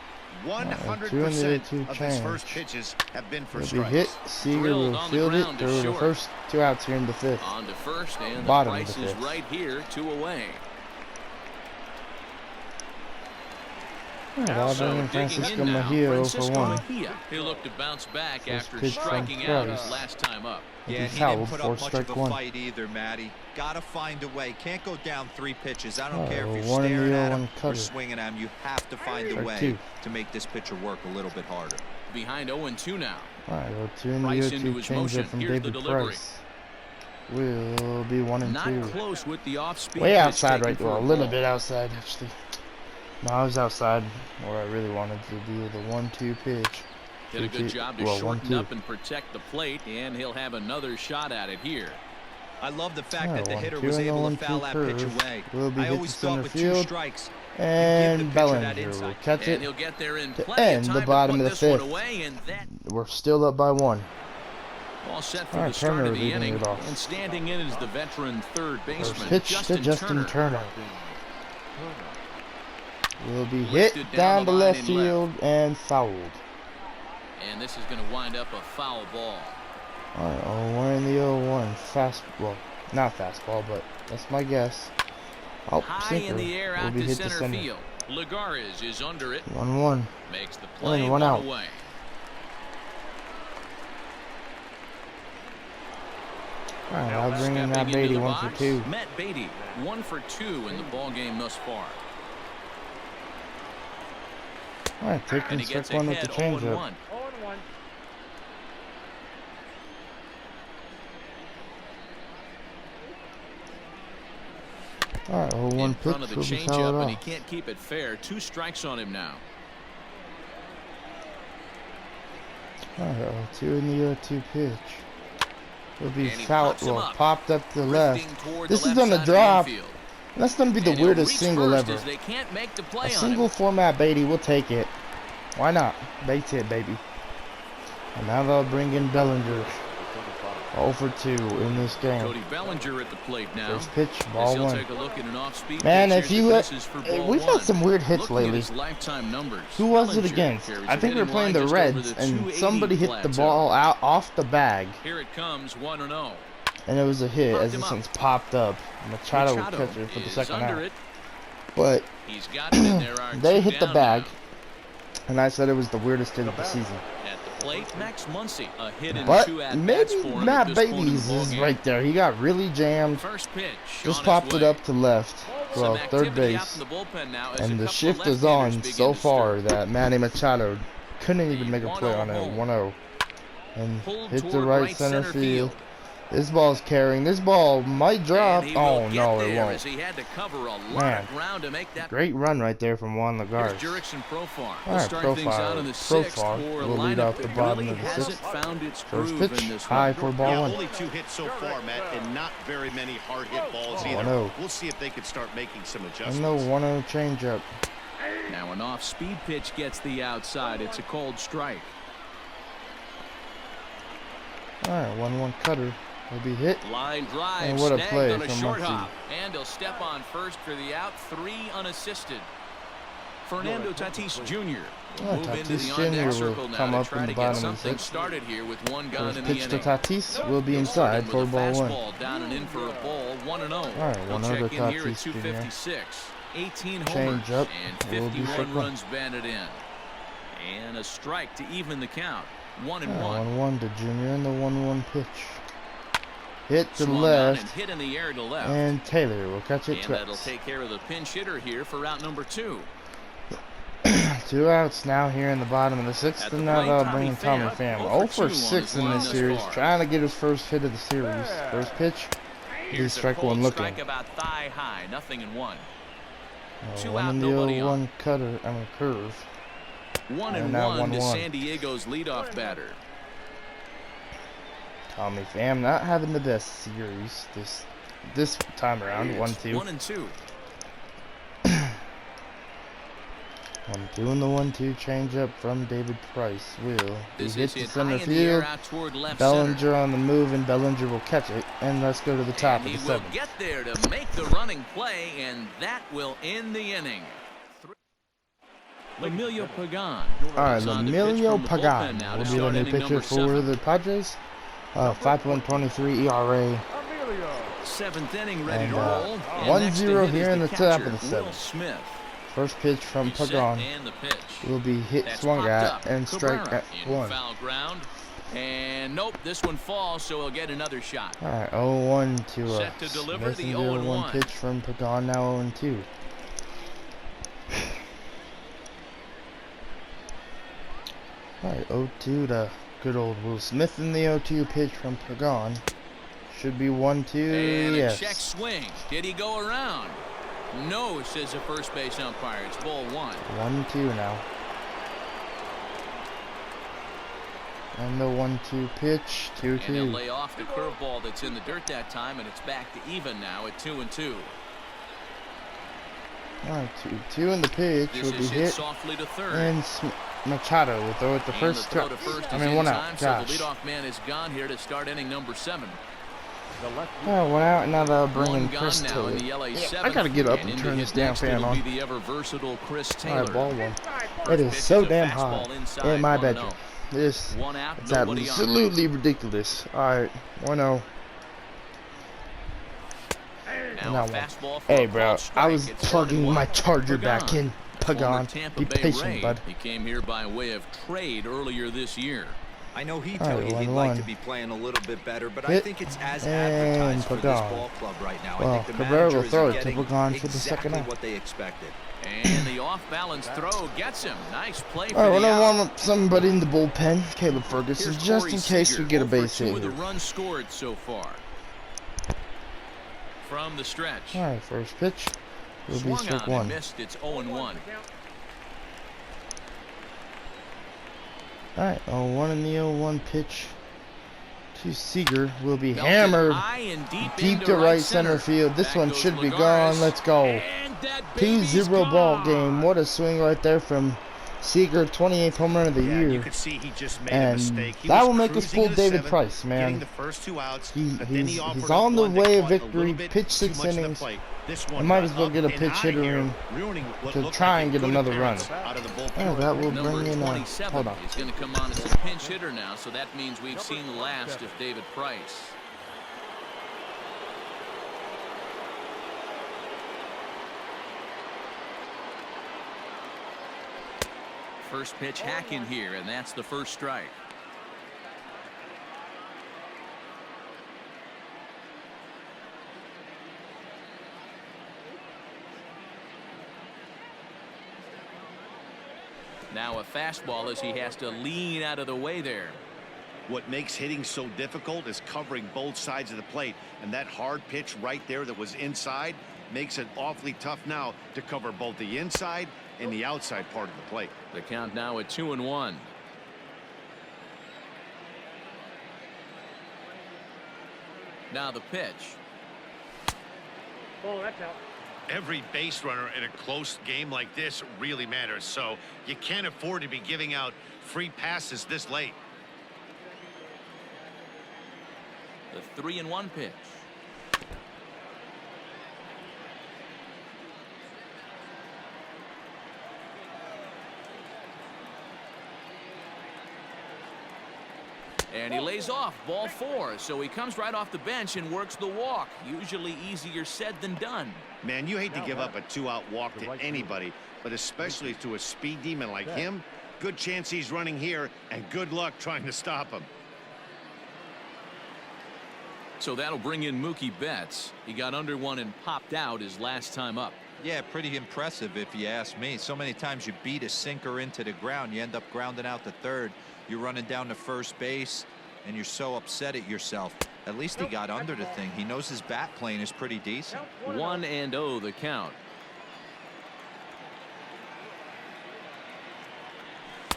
2 in the 2 100% of his change. first pitches have been for It'll be strikes. hit. Seager Drilled will on the field it. ground to There were the short. first 2 outs here in the 5th. On to first, and the Bottom of price the is 5th. right here, 2 away. I'll bring in Digging Francisco in now, Mejia 0 for Francisco 1. Mejia. He'll look to bounce back First after pitch from striking out Price. his last time up. He Yeah, he fouled didn't put for up much strike of a 1. fight either, Matty. Gotta find a way. Can't go down 3 pitches. I don't Oh, care if you're 1 in the staring at 0-1 him or cutter. swinging at him. You have to find a Strike way 2. to make this pitcher work a little bit harder. Behind 0-2 now. Alright, 2 in the Price into 0-2 his change motion. up from Here's the David delivery. Price. Will be 1 and Not 2. close with the off-speed Way pitch outside taken right for there. A a little ball. bit outside, actually. No, I was outside where I really wanted to do the 1-2 pitch. Did a good job to Well, shorten 1-2. up and protect the plate, and he'll have another shot at it here. I love the fact Alright, that the hitter 1-2 was and the able to 1-2 foul that pitch curve. away. Will be I hit always to thought center with field. 2 strikes, And pitcher that Bellinger will inside. catch And it he'll get there in to plenty of end time the to bottom put of the this one 5th. away, and that We're still up by 1. all set for Alright, the start Turner of the leading inning. it off. And standing in is the veteran third First baseman, pitch to Justin Turner. Will be hit Lifted down the to line left in field and fouled. And this is going to wind up a foul ball. Alright, 1 in the 0-1. Well, not fastball, but that's my guess. Oh, High sinker in the air will out be to hit to center center. field. Lagares is under it. 1-1. Makes the play, one one out. away. Alright, I'll bring in that Stepping into Beatty the 1 for box, 2. Matt Beatty, 1 for 2 in the ball game thus far. Alright, And taking he gets strike 1 with the ahead 0-1. changeup. 0-1. Alright, 0-1 In pitch front of the will be changeup, fouled and he off. can't keep it fair. 2 strikes on him now. Alright, 2 in the 0-2 pitch. Will be And he fouled, pops him well, up. popped up to the left. Drifting toward This the is left gonna side of drop. the infield. That's gonna be the And he'll weirdest reach single first ever. as they can't make the A play on single him. format Beatty will take it. Why not? Base hit, baby. And now they'll bring in Bellinger. 0 for 2 in this game. Cody Bellinger at the plate now. First pitch, As ball he'll 1. take a look at an off-speed Man, pitch if here you that let, misses for ball we've 1. had some weird hits Looking at lately. his lifetime numbers, Who was it Bellinger against? carries I a think we were hitting playing line the just over Reds, the and 280 somebody hit the plateau. ball out off the bag, Here it comes, 1-0. and it was a hit Popped as him this up. one's popped up. Machado would Machado catch it for the is second under out. it. But He's got it, and there are they 2 hit the down bag, now. and I said it was the weirdest hit of the season. At the plate, Max Muncy, a hit in But 2 at-bats maybe for him at Matt this point in the Beatty's is ballgame. right there. He got really jammed. First pitch, Just on popped its it way. up to left. Well, Some third activity out base. in the bullpen now as a And the couple of shift is left-handers on begin so to far stir. that Manny Machado couldn't even The make a play on 1-0 it. home. 1-0. And Pulled hit the toward right center field. field. This ball's carrying. This ball might drop. And he will Oh, get no, it there won't. as he had to cover a lot Man. of ground to make that. Great run right there from Juan Here's Lagares. Jurickson Profar. We'll Alright, start things out in the 6th Profar for a will lead lineup off the that bottom really of the hasn't 6th. found its First groove pitch, in this high one. for ball Yeah, 1. only 2 hits so far, Matt, and not very many hard hit balls Oh, either. no. We'll see if they can start making some And adjustments. no 1-0 changeup. Now an off-speed pitch gets the outside. It's a cold strike. Alright, 1-1 cutter will be hit. Line drive, And what a snagged play on a from short Muncy. hop. And he'll step on first for the out, 3 unassisted. Fernando Tatis Jr. Move into the Tatis on-deck Jr. circle will now come to up try in to the get bottom of the something 6th. started here with one gun First in the pitch to inning. Tatis will be He'll start inside in for with a ball 1. fastball down and in for a ball, 1-0. All right, He'll 1-0 check to in here at Tatis Jr. 256. 18 homers Change up and will be 51 strike one. runs batted in. And a strike to even the count. 1-1. 1-1 to Jr. and the 1-1 pitch. Hit to Swung on left, and hit in the air to left. and Taylor will catch it And twice. that'll take care of the pinch hitter here for out number 2. 2 outs now here in the bottom of the 6th, At and the now plate, they'll Tommy bring in Tommy Pham. Pham. 0 0 for for 2 6 on in his this line series, thus far. trying to get his first hit of the series. First pitch, Here's strike a cold one looking. strike about thigh high, 0-1. 2 1 out, in the nobody 0-1 on. cutter, curve. 1-1 now to 1-1. San Diego's leadoff batter. Tommy Pham not having the best series this time around. 1-2. 1-2. 1-2 and the 1-2 change up from David Price. He This hits is the hit center high in the air field. out toward left Bellinger center. on the move, and Bellinger will catch it. And let's go to the top And of he the will 7th. get there to make the running play, and that will end the inning. Emilio Pagan. All right, is on to pitch Emilio from the bullpen Pagan now will to be the start new inning pitcher number for 7. the Padres. 5.23 ERA. 7th inning ready And, to roll. And 1-0 next to hit here is in the top catcher, of the Will 7th. Smith. First pitch from He's set, Pagan and the pitch. will be hit, That's swung popped at, up. and strike Cabrera at in 1. foul ground. And nope, this one falls, so he'll get another shot. All right, 0-1 to Set to deliver the Smith, and 0-1 pitch from Pagan, now 0-2. All right, 0-2 to good old Will Smith, in the 0-2 pitch from Pagan. Should be 1-2. And Yes. a check swing. Did he go around? No, says the first base umpire. It's ball 1. 1-2 now. And the 1-2 pitch, And he'll 2-2. lay off the curveball that's in the dirt that time, and it's back to even now at 2-2. All right, 2-2 in the pitch This will be is hit hit, softly to third. and Machado will throw it the And first the throw strike. to first I is mean, in 1 time, out. so Gosh. the leadoff man is gone here to start inning number 7. The left Oh, 1 out, and now they'll bring One in gone Chris now in Taylor. the LA Yeah, 7th. I gotta get up And and in turn to this hit damn next, fan it'll on. be the ever versatile Chris All Taylor. right, ball 1. First It pitch is so a damn fastball hot inside, in my 1-0. bedroom. This One out, it's nobody on. absolutely ridiculous. All right, 1-0. Now Now a one. fastball for Hey, a bro, called I strike. was It's plugging 1-1. my charger back Pagan. in. Former Pagan, Tampa be Bay patient, Ray. bud. He came here by way of trade earlier this year. I know he'd All tell right, you he'd 1-1. like to be playing a little bit better, but I Hit, think it's as and advertised for this Pagan. ball club right now. Well, I think the Cabrera will manager throw is it to getting Pagan for the second exactly out. what they expected. And the off-balance throw gets him. Nice play for All right, the we're out. gonna warm up somebody in the bullpen, Caleb Ferguson, Here's just Corey in case Seager, we get a 0 for base 2 hit with the here. runs scored so far. From the stretch. All right, first pitch will be Swung strike on and 1. missed. It's 0-1. All right, 0-1 in the 0-1 pitch to Seager will be Belted hammered high and deep deep into to right center field. This Back one goes should be Lagares. gone. Let's go. And that baby's 2-0 ball gone. game. What a swing right there from Seager, 28th home run of the Yeah, year. you could see he just made a And mistake. He that was will make us cruising pull into the David 7th, Price, man. getting the first 2 outs, but then He's offered up on the one that way of caught a little victory. bit Pitched too 6 much to the innings. plate. This I one might got as well up get a and pitch out of hitter here, in ruining what to looked try like and a get good another appearance run. out of the Oh, bullpen. that will Number bring in 27 hold on. is going to come on as a pinch hitter now, so that means we've seen the last of David Price. First pitch hack in here, and that's the first strike. Now a fastball as he has to lean out of the way there. What makes hitting so difficult is covering both sides of the plate, and that hard pitch right there that was inside makes it awfully tough now to cover both the inside and the outside part of the plate. The count now at 2-1. Now the pitch. Oh, that's out. Every base runner in a close game like this really matters, so you can't afford to be giving out free passes this late. The 3-1 pitch. And he lays off ball 4, so he comes right off the bench and works the walk. Usually easier said than done. Man, you hate to give up a 2-out walk to anybody, but especially to a speed demon like him. Good chance he's running here, and good luck trying to stop him. So that'll bring in Mookie Betts. He got under one and popped out his last time up. Yeah, pretty impressive if you ask me. So many times you beat a sinker into the ground, you end up grounding out to third. You're running down to first base, and you're so upset at yourself. At least he got under the thing. He knows his bat plane is pretty decent. 1-0 the count.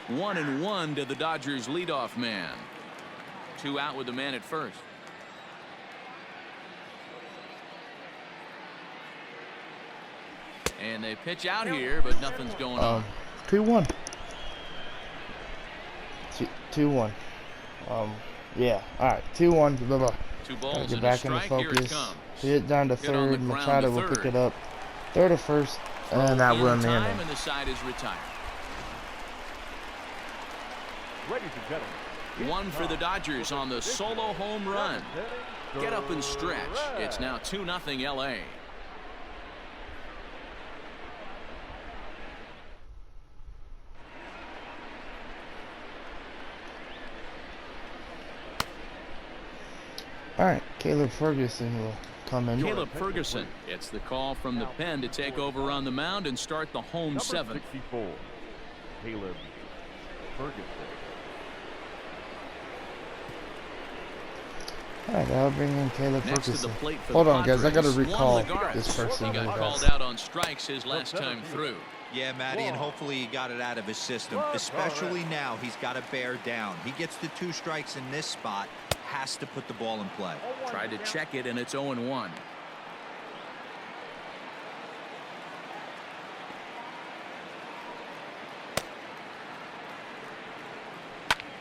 1-1 to the Dodgers leadoff man. 2 out with the man at first. And they pitch out here, but nothing's going on. 2-1. 2-1. Yeah. All right. 2-1. Blah. 2 balls Get and back a into strike. Here it focus. comes. Hit down to Hit on the third. ground Machado to will pick third. it up. Third to first, and that will In end time, it. and the side is retired. Ladies and gentlemen, One for the Dodgers on the solo home run. Get up and stretch. It's now 2-0 LA. All right, Caleb Ferguson will come in. Caleb Ferguson gets the call from the pen to take over on the mound and start the home number 7th. 64, Caleb Ferguson. All right, I'll bring in Caleb Next to Ferguson. the plate for Hold the on, guys. I got to Padres, recall Juan Lagares. this person. He got really called fast. out on strikes his last time through. Yeah, Matty, and hopefully he got it out of his system. Especially now, he's got to bear down. He gets the 2 strikes in this spot, has to put the ball in play. Tried to check it, and it's 0-1.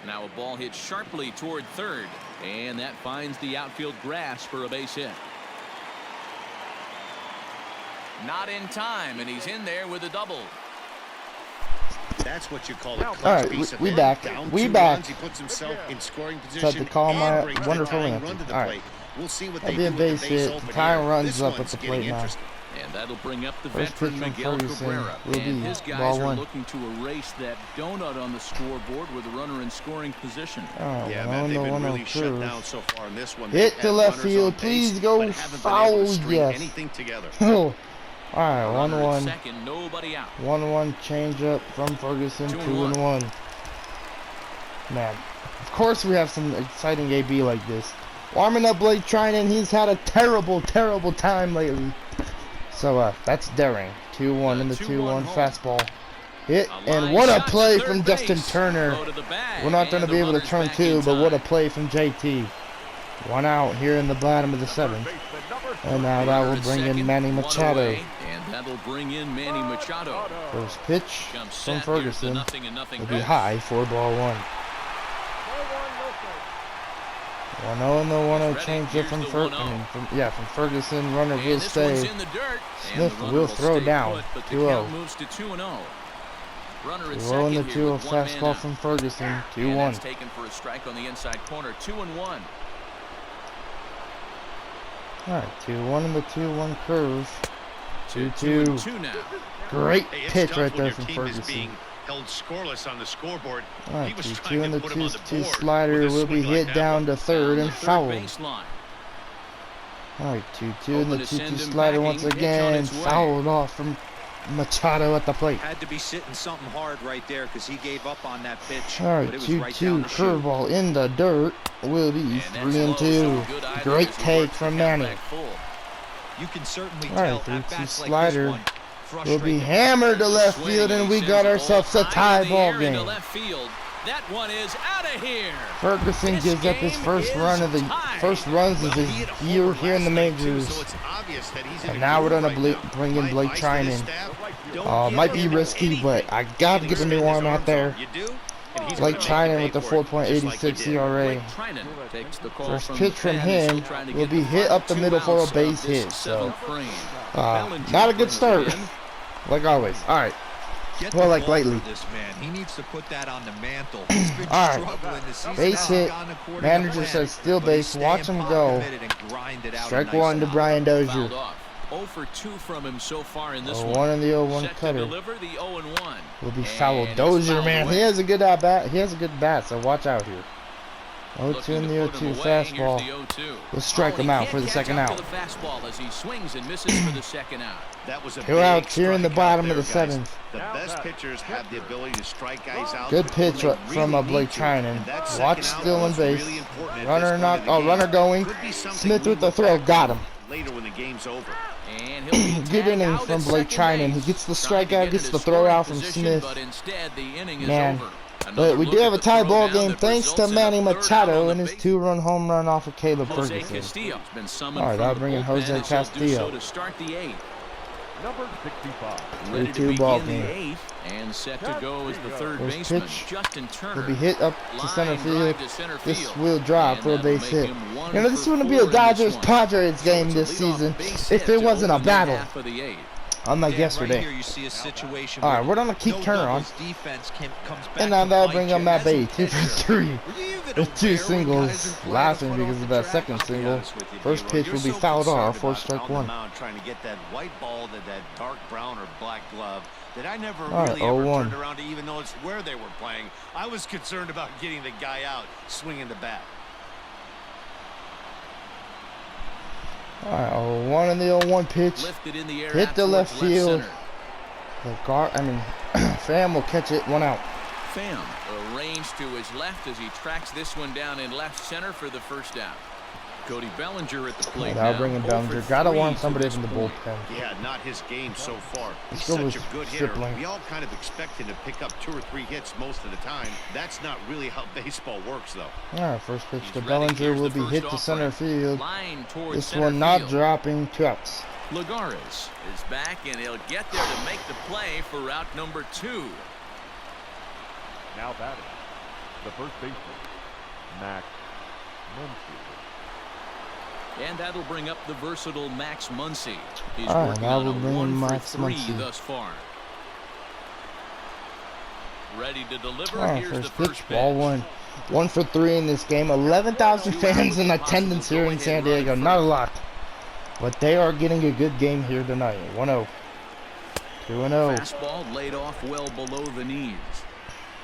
Now a ball hit sharply toward third, and that finds the outfield grass for a base hit. Not in time, and he's in there with a double. That's what you call a clutch All right, piece of we hitting. back. Down We 2 back. runs, he puts himself in scoring Set position to call and my brings the wonderful tying anthem. run to the All right. plate. We'll see what That'd they be a do with base the base hit. open The tying here. runs This up at one's the getting plate now. interesting. And that'll bring up the First veteran pitch from Miguel Ferguson Cabrera. will And be his guys ball are 1. looking to erase that donut on the scoreboard with a runner in scoring position. All right, Yeah, on man, they've the been 1-0 really shut curve. down so far in this one. Hit They've to had left runners field. on base, Please go but haven't been able to foul. string Yes. anything together. Oh. All right, Runner at 1-1. second, nobody out. 1-1 change up from Ferguson. 2-1. 2-1. Man, of course we have some exciting AB like this. Warming up Blake Trinan. He's had a terrible time lately. So that's daring. 2-1 in the 2-1 fastball. Hit, and what a play from Justin Turner. We're not going to be able to turn 2, but what a play from JT. 1 out here in the bottom of the 7th. And now that will bring in Manny Machado. And that'll bring in Manny Machado. First pitch Jumps from set. Here's the Ferguson 0-0 will be pitch. high for ball 1. 1-0 and the 1-0 change up from Ferguson. From Ferguson. Runner And will this one's stay. in the dirt. And Smith the runner will throw stay down. put, but the 2-0. count moves to 2-0. Runner at 2-0 in second the here 2-0 with 1 man fastball out. from Ferguson. And 2-1. that's taken for a strike on the inside corner. 2-1. All right, 2-1 in the 2-1 curve. 2-2. 2-2 now. Great Hey, it's pitch tough right when there your from team is Ferguson. being held scoreless on the scoreboard. All right, He was 2-2 trying in to the put him on the 2-2 board slider with a will be swing like hit that down one. to third Down and the third fouled. baseline. All right, 2-2 in the Hoping to send 2-2 him slider packing. once Pitch on again. its way. Fouled off from Machado at the plate. Had to be sitting something hard right there because he gave up on that pitch. All right, but it was right 2-2 down the chute. curveball in the dirt will be And that's 3-2. low, so good eye Great there as he take works from the count Manny. back full. You can certainly All right, tell 3-2 at bats like slider this one will be frustrate them. hammered to left Swing, field, and we he got sends it ourselves a high tie in the ball air into game. left field. That one is out of here. Ferguson This gives up his game first is run of the tied. first runs of Well, he his hit a year homer here in the last night, too, majors. so it's obvious that he's in And a now we're groove gonna right now. bring in My Blake advice to this Trinan. staff, don't give Might be him risky, anything. but I gotta get a new arm out there. You do, and he's Blake gonna make Trinan you with the pay for it, just like he 4.86 did. ERA. Blake Trinan takes the call First from pitch the from pen, him still trying to will get be the hit final up the 2 middle for a outs of base this hit. So 7th frame. not a good Bellinger start, brings it in. like always. All right, Get Well, the like ball lately. for this man. He needs to put that on the mantle. He's been All right. struggling this season. Base Hasn't hit. gone according to Manager plan, says steal but he's base. Watch staying him pot go. committed and grind it out Strike a nice one to job. Brian Fouled Dozier. off. 0 for 2 from him so far in this 0-1 one. in the 0-1 Set to cutter. deliver the 0-1. Will be And fouled. he's Dozier, fouled man, away. he has a good bat. He has a good bat, so watch out here. 0-2 in the 0-2 fastball. Let's strike him out for the second out. The fastball as he swings and misses for the second out. That was a 2 big outs here in the strikeout bottom there, of the guys. 7th. The best pitchers have the ability to strike guys out. Good pitch when they from really Blake need to. Trinan. And that second Watch out stealing was base. really important at Runner this knock. point in the Oh, game. runner going. Could be something Smith we with the look throw. back Got on him. later when the game's over. And he'll be Good tagged inning out from at Blake second Trinan. He base. gets the Trying to strikeout, get gets into the throw out scoring from position, Smith. but instead the inning is Man. over. But Another we look do at have a the tie ball throwdown game that thanks to results in a Manny third out Machado on and the his base. 2-run home run off of Caleb Jose Ferguson. Castillo's been summoned All right, from I'll the bring in bullpen, Jose and he'll do so Castillo. to start the 8th. Number 65. Ready to 3-2 ball begin the game. 8th and set to go as the third First baseman, pitch Justin Turner. Will be hit up to center Line field. drive to center This field. will drop And for a that'll base make hit. him 1 You know, this is for going to be 4 a in this Dodgers one. Padres So game it's a this leadoff season. base If hit it to wasn't a open the battle, half of the 8th. unlike Dan, yesterday. Right here you see a situation All right, where we're gonna keep no Turner on. doubles defense comes back And now to they'll bite bring you. up Matt As a Bay, 2 for pitcher, 3. were you even With aware 2 when guys singles, are flying laughing the foot because off of the that track? second I'll be single. honest with you, First B-Roll. pitch You're will be so fouled concerned off for about strike On the 1. mound trying to get that white ball to that dark brown or black glove that I never All right, really ever 0-1. turned around to even notice where they were playing. I was concerned about getting the guy out swinging the bat. All right, 0-1 in the 0-1 pitch. Lifted in the air Hit out the towards left field. center. Pham will catch it. 1 out. Pham arranged to his left as he tracks this one down in left center for the first out. Cody Bellinger at the plate Now now. bring in 0 for Bellinger. Gotta 3 want to somebody this from the point. bullpen. Yeah, not his game so far. He's Let's go such with a good hitter. Stripling. We all kind of expect him to pick up 2 or 3 hits most of the time. That's not really how baseball works, though. All right, first pitch He's to ready. Bellinger Here's will the be first hit to offering. center field. Line towards This center one not field. dropping. 2 outs. Lagares is back, and he'll get there to make the play for route number 2. Now batting. The first baseman, Max Muncy. And that'll bring up the versatile Max Muncy. He's All right, working now on we'll a bring in 1 for Max 3 Muncy. thus far. Ready to deliver. All right, Here's the first first pitch. Ball 1. 1 for 3 in this game. 11,000 fans in attendance here in San Diego. Not a lot. But they are getting a good game here tonight. 1-0. 2-0. Fastball laid off well below the knees.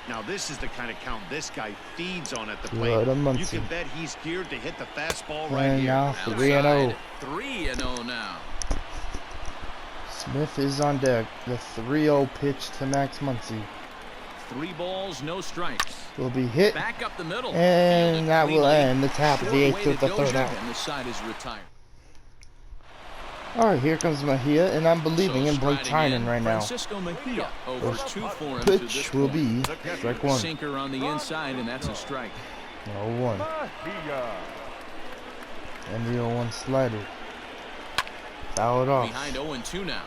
Now, this is the kind of count this guy feeds on at the Good plate. on Muncy. You can bet he's geared to hit the fastball right And here. now 3-0. 3-0 now. Smith is on deck. The 3-0 pitch to Max Muncy 3 balls, no strikes. will be hit. Back up the middle. And Fielded that will cleanly. end the top of the 8th Short with the way to 3rd Dozier, out. and the side is retired. All right, here comes Mejia, and I'm believing So in Blake striding in, Trinan right now. Francisco Mejia over First 2 for him to this pitch will point. be strike 1. Sinker on the inside, and that's a strike. 0-1. Mejia. And the 0-1 slider. Foul it off. Behind 0-2 now.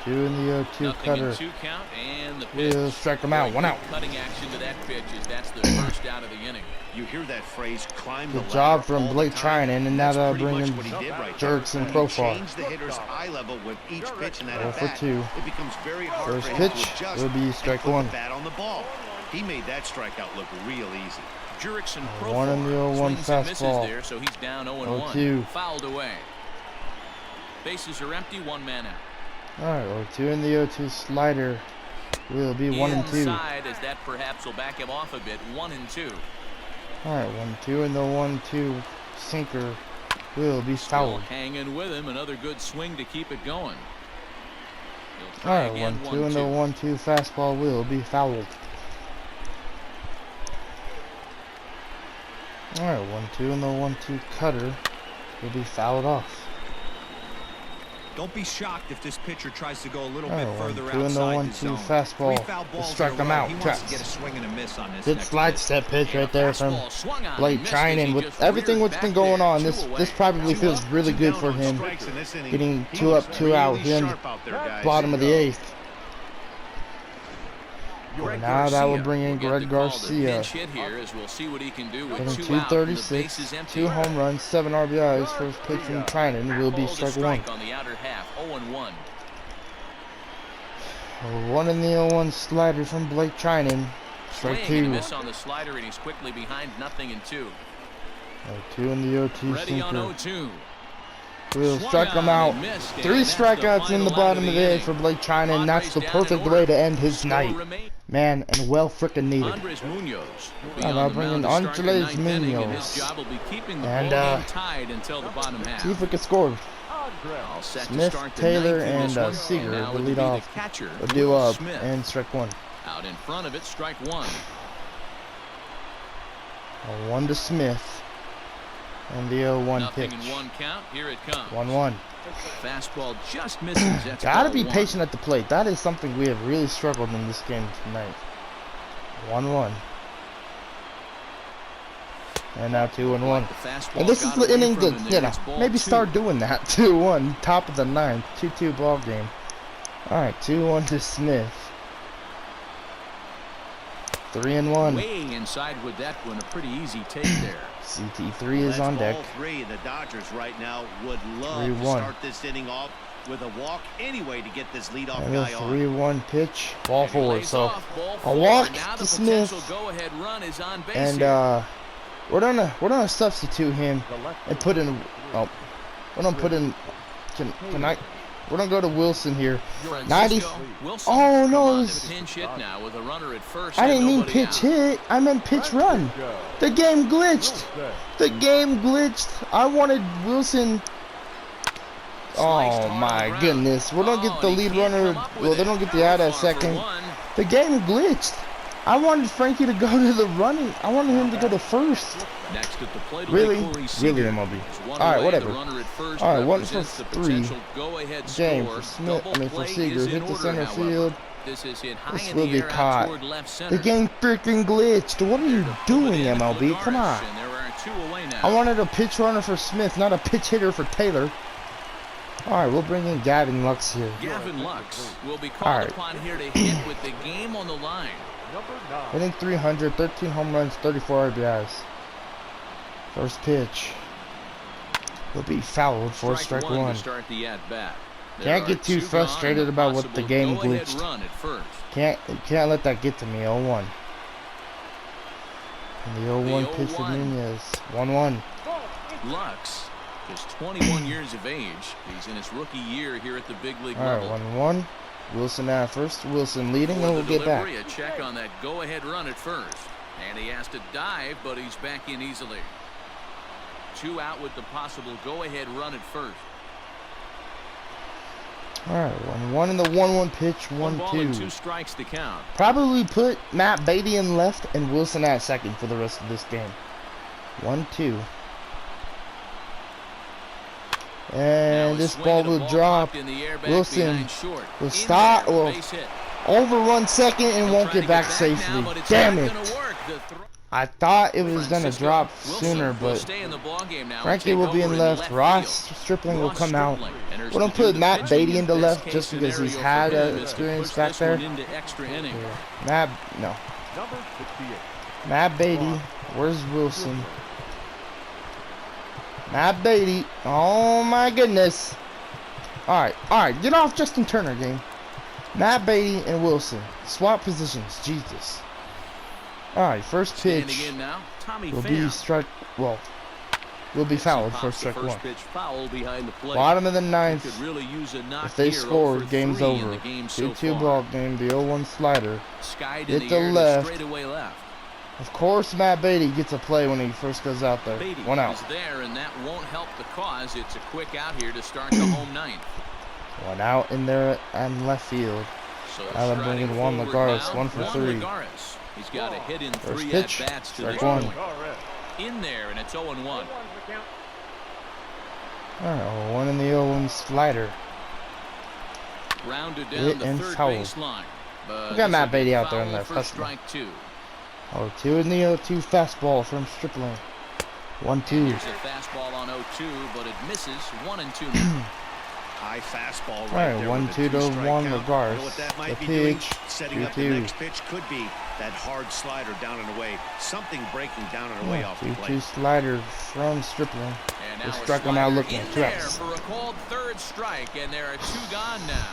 0-2 in the 0-2 Nothing cutter. in 2 count, and the pitch. We'll strike him out. 1 out. Cutting action to that pitch as that's the first out of the inning. You hear that phrase, climb the Good ladder job from all Blake the time. Trinan, and now That's they'll pretty bring much in what he did right Jerks there. and When you Profar. change the hitter's eye level with each pitch in that 0 for at-bat, 2. it becomes very hard First for him pitch to adjust will be and strike put 1. the bat on the ball. He made that strikeout look real easy. Jurickson 1 in the 0-1 swings and misses fastball. there, so he's down 0-1. 0-2. Fouled away. Bases are empty, 1 man out. Alright, 0-2 in the 0-2 slider will be 1 and 2. Inside, as that perhaps will back him off a bit, 1-2. Alright, 1-2 in the 1-2 sinker will be Still fouled. hanging with him, another good swing to keep it going. He'll try Alright, again, 1-2 in the 1-2 fastball will be fouled. Alright, 1-2 in the 1-2 cutter will be fouled off. Don't be shocked if this pitcher tries to go a little All bit right, further 1-2 in the outside 1-2 the zone. fastball. 3 foul balls Strike in a him row. out. He wants Traps. to get a swing and a miss on this Good next slide pitch. step pitch And right there from fastball swung on Blake and missed as he Trinan. With just everything reared what's back been going there, on, 2 this away. probably feels really good for him. Getting 2 up, 2 out here in the bottom of the 8th. Greg Now that will Garcia bring in will get Greg the call to Garcia. pinch hit here as we'll see what he can do with Hitting 2 out and the 236, bases empty. 2 home runs, 7 RBIs. First pitch from Trinan will be Ball to strike 1. strike on the outer half, 0-1. 1 in the 0-1 slider from Blake Trinan. Strike Swing and a 2. miss on the slider, and he's quickly behind 0-2. 2 in the 0-2 Ready on sinker. 0-2. We'll Swung strike him on out. and missed, and 3 that's the strikeouts in the final out bottom of of the the 8th inning. for Blake Trinan. That's the Andres down in perfect order. way to end his Score night. remains. Man, and well freaking needed. Andres Munoz will be I'm on not the bringing mound to start the Andres 9th inning, and Munoz. his job will be keeping the And, ball game tied until the bottom half. See if we can score. All set to Smith, start the Taylor, 9th in and this one. Seager, Now the it will lead be off. the catcher, We'll do Will up Smith. and strike 1. Out in front of it, strike 1. 1 to Smith. And the 0-1 Nothing pitch. in 1 count. Here it comes. 1-1. Fastball just misses. That's Gotta ball be 1. patient at the plate. That is something we have really struggled in this game tonight. 1-1. And now 2-1. The fastball And this is got the away inning from to, him there. you know, It's ball maybe 2. start doing that. 2-1, top of the 9th, 2-2 ball game. Alright, 2-1 to Smith. 3-1. Way inside with that one. A pretty easy take there. CT3 is on deck. Ball 3, and the Dodgers right now would love 3-1. to start this inning off with a walk anyway to get this leadoff And a guy on. 3-1 pitch, ball And he 4. lays So off, ball a 4. walk Now to the Smith. potential go-ahead run is on base And here. we're gonna substitute him and put in. Oh, we're gonna put in. Can I? We're gonna go to Wilson here. 90. Wilson Oh no! come It on was, to pinch hit now with a runner at first. I and didn't mean nobody pitch out. hit. I meant pitch run. The game glitched. The game glitched. I wanted Wilson. Sliced Oh hard on my the ground. goodness! We don't get the and he lead can't runner. come up with Well, they it. don't get the out at Far for second. one. The game glitched. I wanted Frankie to go to the running. I wanted him to go to first. Next at the plate, Really? Corey Really, Seager. MLB. He's one All right, away. whatever. The runner at first All right, 1 for represents the 3. potential go-ahead Game score. for Smith. Double I mean for play Seager. is in Hit the order, center however. field. This is hit high This in will the be air out caught. toward left center. The game freaking glitched. What are you doing, MLB? Come on. And there are 2 away now. I wanted a pitch runner for Smith, not a pitch hitter for Taylor. All right, we'll bring in Gavin Lux here. Gavin Lux will be All called right. upon here to hit with the game on the line. Hitting 300, 13 home runs, 34 RBIs. First pitch. Will be fouled for strike 1. To start the at-bat. Can't get too frustrated about what the game glitched. Run at first. Can't let that get to me. 0-1. And the 0-1 pitch for 0-1. Nunez. 1-1. Lux is 21 years of age. He's in his rookie year here at the big league All level. right, 1-1. Wilson at first. Wilson leading, For and we'll the get back. delivery, a check on that go-ahead run at first. And he has to dive, but he's back in easily. 2 out with the possible go-ahead run at first. All right, 1-1 in the 1-1 pitch. 1 ball and 2 1-2. strikes to count. Probably put Matt Beatty in left and Wilson at second for the rest of this game. 1-2. Now And a this swing ball and a will ball drop. popped in the air back Wilson behind short. will In stop there, or base hit. overrun second and He'll won't try get to back now, safely. but it's Damn not it. gonna work. The throw- I thought it was going to Francisco drop Wilson sooner, will but stay in the ballgame now and Frankie take will be over in left. Ross field. Stripling will Ross come out. Stripling enters We don't to do put the Matt pitching. Beatty into Best left case just because he's scenario had for him is to experience push back this there. one into extra inning. Matt, no. Number 68. Matt Beatty. Where's Wilson? Matt Beatty. Oh my goodness. All right. Get off Justin Turner, game. Matt Beatty and Wilson. Swap positions. Jesus. All right. First Standing pitch in now, Tommy will be Pham. struck. Well, will be fouled for Pops the strike first 1. pitch foul behind the plate. Bottom of the Could 9th. really use a knock If they here, score, 0 for game's 3 in over. the game so 2-2 far. ball game. The 0-1 slider. Skied Hit in the the air left. straightaway left. Of course, Matt Beatty gets a play when he first goes out there. Beatty 1 out. is there, and that won't help the cause. It's a quick out here to start the home 9th. 1 out in there and left field. So Now they're bringing Juan forward Lagares, now, 1 for Juan 3. Lagares. He's got a hit in First 3 pitch, at-bats to strike this 1. point. In there, and it's 0-1. Alright, 1 in the 0-1 slider. Rounded Hit down the and third foul. baseline. We got Matt Beatty out there in left. for That's strike 2. 2 in the 0-2 fastball from Stripling. 1-2. Here's a fastball on 0-2, but it misses. 1-2 now. High fastball All right right, there. 1-2 with a to 2-strike Juan count. Lagares. You know what that might The be doing? pitch, Setting up the 2-2. next pitch could be that hard slider down and away. Something breaking down and away off the 2-2 plate. slider from Stripling. And Just now a struck him out slider looking. in 2 there outs. for a called third strike, and there are 2 gone now.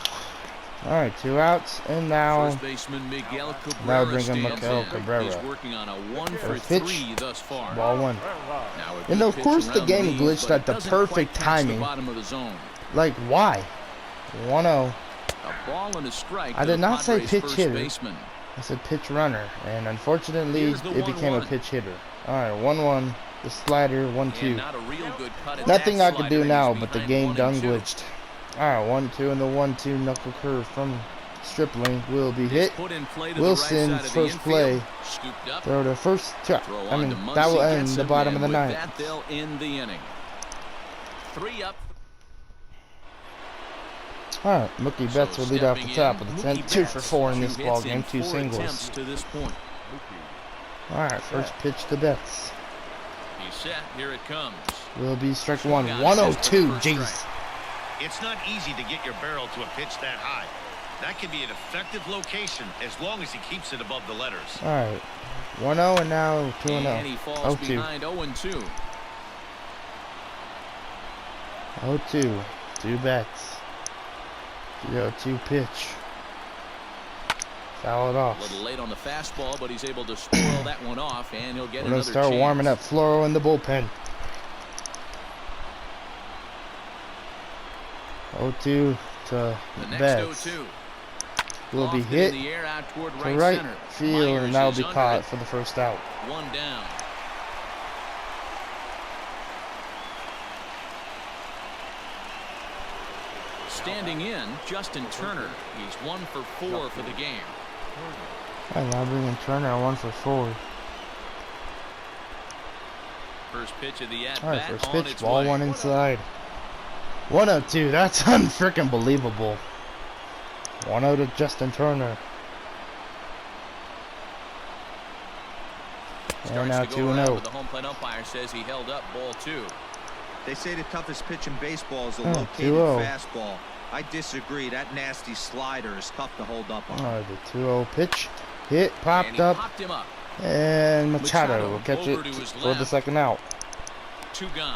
All right, 2 outs, and now First baseman Miguel now Cabrera bring in stands Miguel in. Cabrera. He's working on a 1 for pitch. 3 thus far. Ball 1. Now a And good of pitch course the around game leads, glitched but at it the doesn't perfect quite catch timing. the bottom of the zone. Like, why? 1-0. A ball and a strike. I to did the not say Padres' pitch first hitter. baseman. I said pitch runner, and unfortunately, Here's the it became a 1-1. pitch hitter. All right, 1-1. The slider, 1-2. And not a real good cut at Nothing that I could do slider. now, He's but the behind game 1 done and 2. glitched. All right, 1-2, and the 1-2 knuckle curve from Stripling will be hit. Put in play to Wilson's the right side of first the play. infield. Scooped up. Throw to first. Throw I on mean, to Muncy, that will end gets the him, bottom of and the with ninth. that, they'll end the inning. 3 up. All right, Mookie Betts will lead off the top of the 10th. 2 for 4 in this ball game, 2 singles. To this point. All right, first pitch to Betts. He's set. Here it comes. Will be strike 1. 102. Jeez. It's not easy to get your barrel to a pitch that high. That can be an effective location as long as he keeps it above the letters. All right, 1-0 and now 2-0. And he falls 0-2. behind 0-2. 0-2. 2 bats. 0-2 pitch. Foul it A off. little late on the fastball, but he's able to squirrel that one off, and he'll get We're gonna another start chance. warming up Floro in the bullpen. 0-2 to The next Betts. 0-2. Will be Lofted hit in the air out toward to right, right center. field, Myers and that'll is be under caught it. for the first out. 1 down. Standing in, Justin Turner. He's 1 for 4 for the game. And now bringing Turner on 1 for 4. First pitch of the at-bat. All right, first on pitch, its ball way. 1 inside. 1-0-2. That's unfreaking believable. 1-0 to Justin Turner. And now Starts to go around, 2-0. but the home plate umpire says he held up ball 2. They say the toughest pitch in baseball is a Oh, located 2-0. fastball. I disagree. That nasty slider is tough to hold up on. All right, the 2-0 pitch. Hit, And popped he up, popped him up. and Machado Machado will catch over it to his for the left. second out. 2 gone.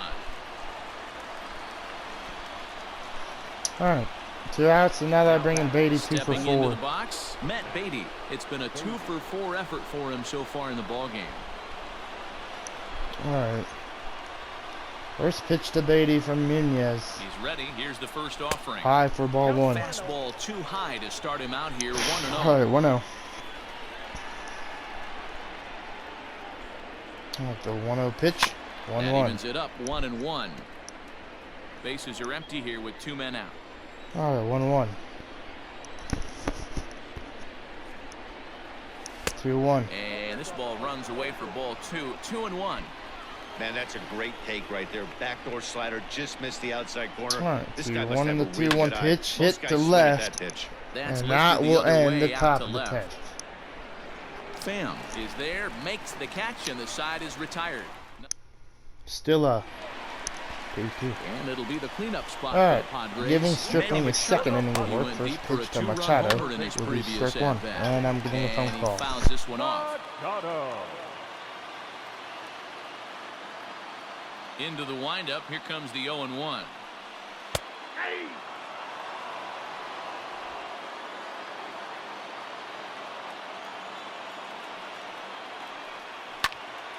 All right, 2 outs, and now they're bringing Beatty 2 for Stepping into 4. the box, Matt Beatty. It's been a 2 for 4 effort for him so far in the ballgame. All right. First pitch to Beatty from Munoz. He's ready. Here's the first offering. High for ball 1. Fastball too high to start him out here. 1-0. All right, 1-0. All right, the 1-0 pitch. That 1-1. evens it up 1-1. Bases are empty here with 2 men out. All right, 1-1. 2-1. And this ball runs away for ball 2. 2-1. Man, that's a great take right there. Backdoor slider just missed the outside corner. All right, This guy 2-1 must and have the a really 2-1 good eye. pitch Most hit guys to swing at left. that pitch. That's And that lifted will the other end the way out top to of the left. 10th. Pham is there, makes the catch, and the side is retired. Still a 2-2. And it'll be the cleanup spot All right, for the Padres. giving Stripling his second inning of He work. went First deep for a pitch to 2-run Machado homer in his will be previous strike 1. at-bat. And I'm getting a phone And call. he fouls this one off. Machado. Into the windup, here comes the 0-1.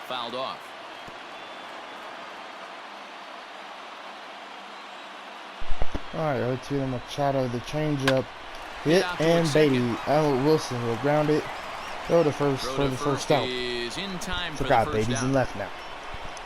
Fouled off. All right, 0-2 to Machado, the changeup. Hit out to and second. Beatty. Wilson will ground it. Throw to first Throw for to the first first out. is in time for the Forgot first Beatty's down. in left now.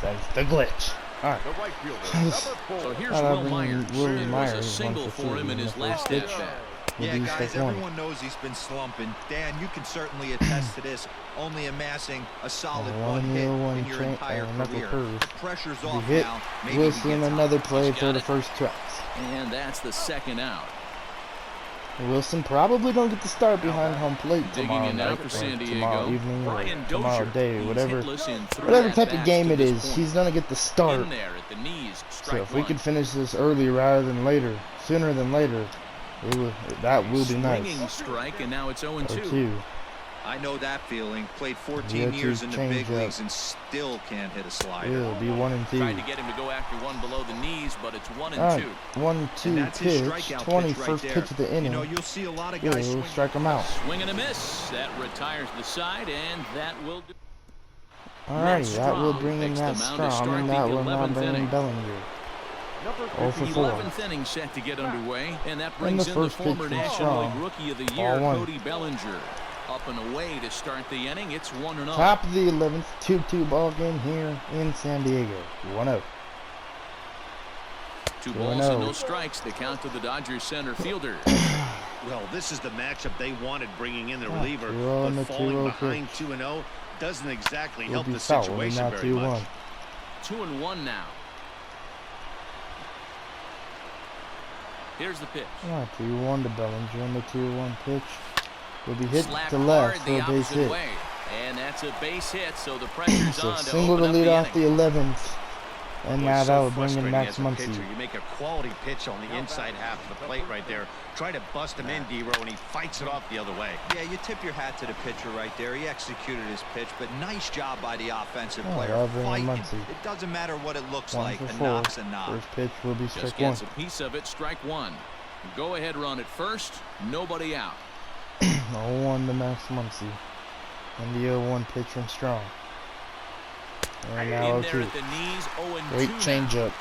That's the glitch. All right. The right fielder, number 4. So here's I'll Will bring Myers. Will It was Myers, a 1 single for for 3 him in in his the last first at pitch. bat. Will Yeah, be guys, strike 1. everyone knows he's been slumping. Dan, you can certainly attest to this. Only amassing a solid 1 hit in your entire knuckle career. curve. The pressure's He off hit now. Maybe he Wilson, gets another hot. play He's for got the it. first tracks. And that's the second out. Wilson probably gonna get the start behind home plate Digging tomorrow in now night, for or San Diego. tomorrow evening, or Brian tomorrow Dozier. day, He's whatever hitless in 3 whatever type of at-bats game to it this is. point. He's gonna get the start. In there at the knees, So strike if we 1. could finish this early rather than later, sooner than later, that will be Swinging nice. strike, and now it's 0-2. 0-2. I know that feeling. Played 14 years in the big leagues and still can't hit a slider. Will be 1-2. Tried to get him to go after one below the knees, but it's 1-2. 1-2 pitch. 21st pitch of the inning. You know, you'll see a lot of guys Will strike him out. Swing and a miss. That retires the side, and that will do. Alrighty, that will bring in that Strom, and that will now bring in Bellinger. 0 for 4. 11th inning set to get underway, and that brings in the first pitch former from National League Strom. Rookie of the Year, Ball 1. Cody Bellinger. Up and away to start the inning. It's 1-0. Top of the 11th, 2-2 ball game here in San Diego. 1-0. 2 balls and no strikes. The count to the Dodgers center fielder. Well, this is the matchup they wanted, bringing in the reliever, 2-0 but falling 2-0 behind pitch. 2-0 doesn't exactly Will help be the foul, situation now very much. 2-1. 2-1 now. Here's the pitch. 2-1 to Bellinger on the 2-1 pitch. Will be hit Slapped to left hard for the a base opposite hit. way. And that's a base hit, so the pressure's So on to single to open up lead the off inning. the 11th. And Boy, now it's that so will bring in frustrating Max as a Muncy. pitcher. You make a quality pitch on the inside half of the plate right there. Try to bust him in, D-Row, and he fights it off the other way. Yeah, you tip your hat to the pitcher right there. He executed his pitch, but nice job by the offensive player. that'll bring in Fighting. Muncy. It doesn't matter what it looks 1 like. for A 4. knock's a knock. First pitch will be Just strike 1. gets a piece of it, strike 1. Go ahead run at first, nobody out. 0-1 to Max Muncy. And the 0-1 pitch from Strong. And now In there 0-2. at the knees, 0-2 Great now. changeup.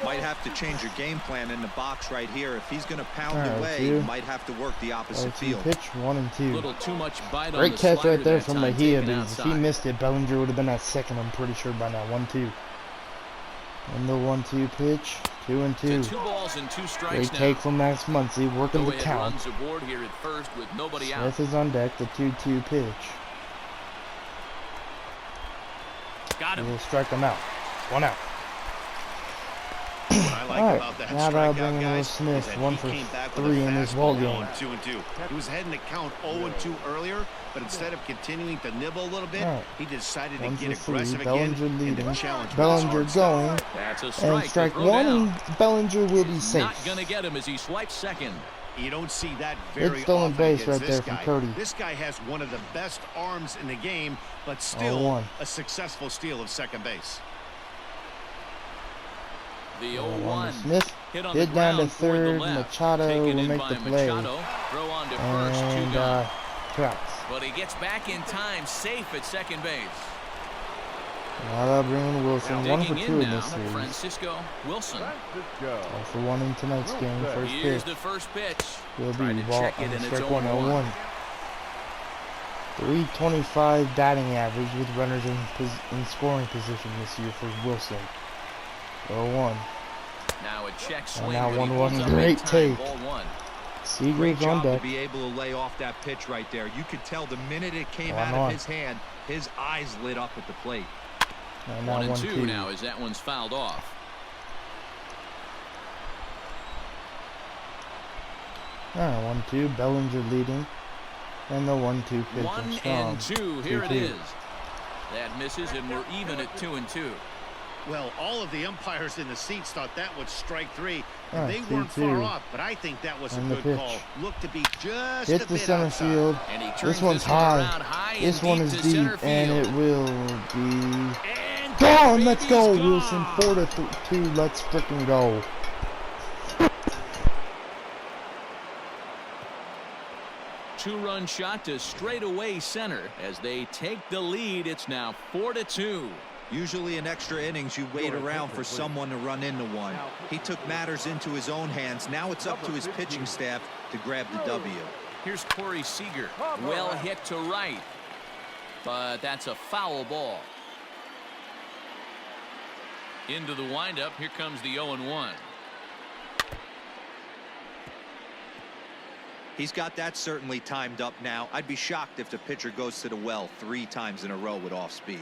Might have to change your game plan in the box right here. If he's going to pound Alright, away, two. might have to work the opposite 0-2 field. pitch, 1 and 2. Little too much bite on Great the catch slider right there that from time, Mejia, taken but if he outside. missed it, Bellinger would have been at second, I'm pretty sure by now. 1-2. And the 1-2 pitch, 2 and 2. To 2 balls and 2 strikes Great now. take from Max Muncy, working Go the ahead count. runs aboard here at first with nobody out. Smith is on deck, the 2-2 pitch. Got He him. will strike him out. 1 out. What I like Alright, about that now that'll strikeout, bring in Will guys, Smith, is that 1 he for came back with 3 a in this ball fastball game. on 2-2. He was heading to count 0-2 earlier, but instead of continuing to nibble a little bit, Alright. he decided to 1 get for 3. aggressive Bellinger again leading. and to challenge Bellinger Will's hard going. That's a And strike. strike to throw 1, down. and Bellinger will be safe. Not going to get him as he swipes second. You don't see that very stolen often base against right this there from guy. Cody. This guy has one of the best arms in the game, but still 0-1. a successful steal of second base. The 1 0-1. to Smith. Hit on the Hit down to ground toward the third. left. Machado Taken will in make by the play. Machado. Throw on to first, 2 And gone. Trout's. But he gets back in time, safe at second base. Now that'll bring in Wilson. 1 for Digging 2 in in now, this series. Francisco Wilson. 1 1 for 1 in tonight's game. First Here's pitch the first pitch. will Tried be to ball check it, on and it's strike 1 0-1. 0-1. 325 batting average with runners in scoring position this year for Wilson. 0-1. Now a check And swing. now but he 1-1. pulls up Great in time, take. Ball 1. Great Seager's on job to deck. be able to lay off that pitch right there. You could tell the minute it came 1-1. out of his hand, his eyes lit up at the plate. And now 1-2 1-2. now as that one's fouled off. Ah, 1-2. Bellinger leading. And the 1-2 pitch. 1 from Strong. and 2. Here it 2-2. is. That misses, and we're even at 2 and 2. Well, all of the umpires in the seats thought that was strike 3. Ah, And they weren't 2-2. far off, but I think that was a And the good pitch. call. Looked to be just Hit a the bit center outside. field. And he turns This one's one high. around high This and one deep is to deep, center and field. it will be And gone. Let's go, baby's Wilson. gone. 4-2. Let's frickin' go. Two-run shot to straightaway center as they take the lead. It's now 4-2. Usually in extra innings, you wait around for someone to run into one. He took matters into his own hands. Now it's up to his pitching staff to grab the W. Here's Corey Seager. Well hit to right, but that's a foul ball. Into the windup. Here comes the 0-1. He's got that certainly timed up now. I'd be shocked if the pitcher goes to the well 3 times in a row with off speed.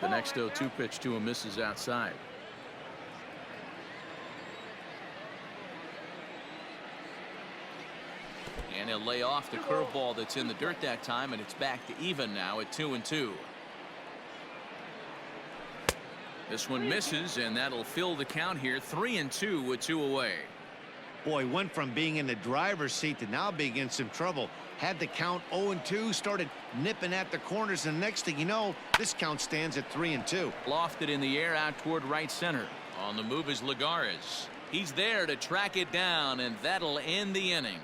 The next 0-2 pitch to him misses outside. And he'll lay off the curveball that's in the dirt that time, and it's back to even now at 2-2. This one misses, and that'll fill the count here. 3-2 with 2 away. Boy, went from being in the driver's seat to now being in some trouble. Had the count 0-2, started nipping at the corners, and the next thing you know, this count stands at 3-2. Lofted in the air out toward right center. On the move is Lagares. He's there to track it down, and that'll end the inning.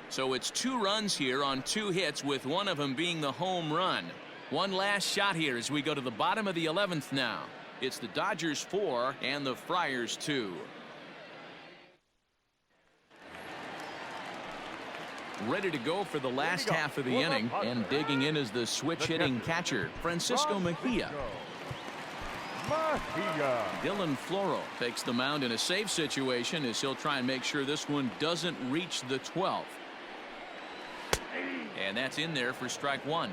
So it's 2 runs here on 2 hits, with one of them being the home run. One last shot here as we go to the bottom of the 11th now. It's the Dodgers 4 and the Friars 2. Ready to go for the last half of the inning, and digging in is the switch-hitting catcher, Francisco Mejia. Dylan Floro takes the mound in a safe situation as he'll try and make sure this one doesn't reach the 12th. And that's in there for strike 1.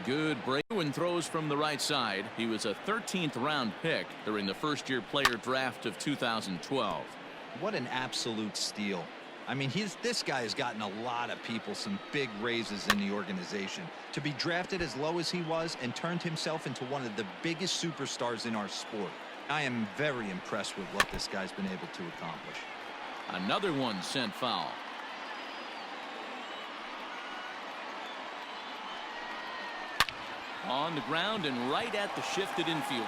Good break and throws from the right side. He was a 13th round pick during the first-year player draft of 2012. What an absolute steal. I mean, this guy has gotten a lot of people some big raises in the organization. To be drafted as low as he was and turned himself into one of the biggest superstars in our sport. I am very impressed with what this guy's been able to accomplish. Another one sent foul. On the ground and right at the shifted infielders.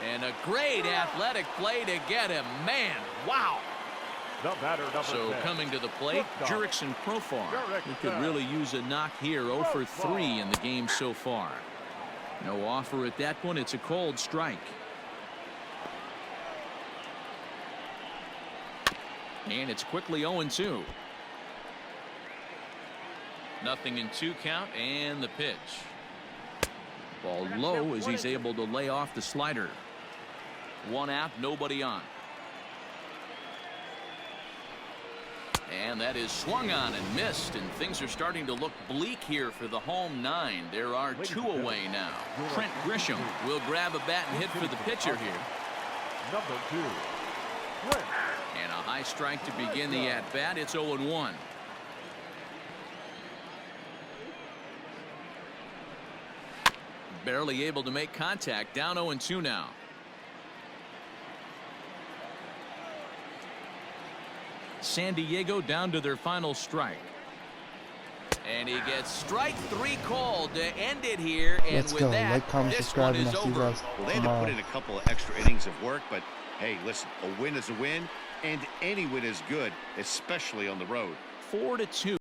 And a great athletic play to get him. Man, wow. The batter, So 10. coming to the plate, Jurickson Profar. He could really use a knock here. 0 for 3 in the game so far. No offer at that one. It's a cold strike. And it's quickly 0-2. Nothing in 2 count, and the pitch. Ball low as he's able to lay off the slider. 1 out, nobody on. And that is swung on and missed, and things are starting to look bleak here for the home 9. There are 2 away now. Trent Grisham will grab a bat and hit for the pitcher here. Number 2. And a high strike to begin the at-bat. It's 0-1. Barely able to make contact. Down 0-2 now. San Diego down to their final strike. And he gets strike 3 called to end it here. And Let's with go. that, Like, comment, this subscribe, one and is I'll see you over. guys Well, they had to tomorrow. put in a couple of extra innings of work, but hey, listen, a win is a win, and any win is good, especially on the road. 4-2.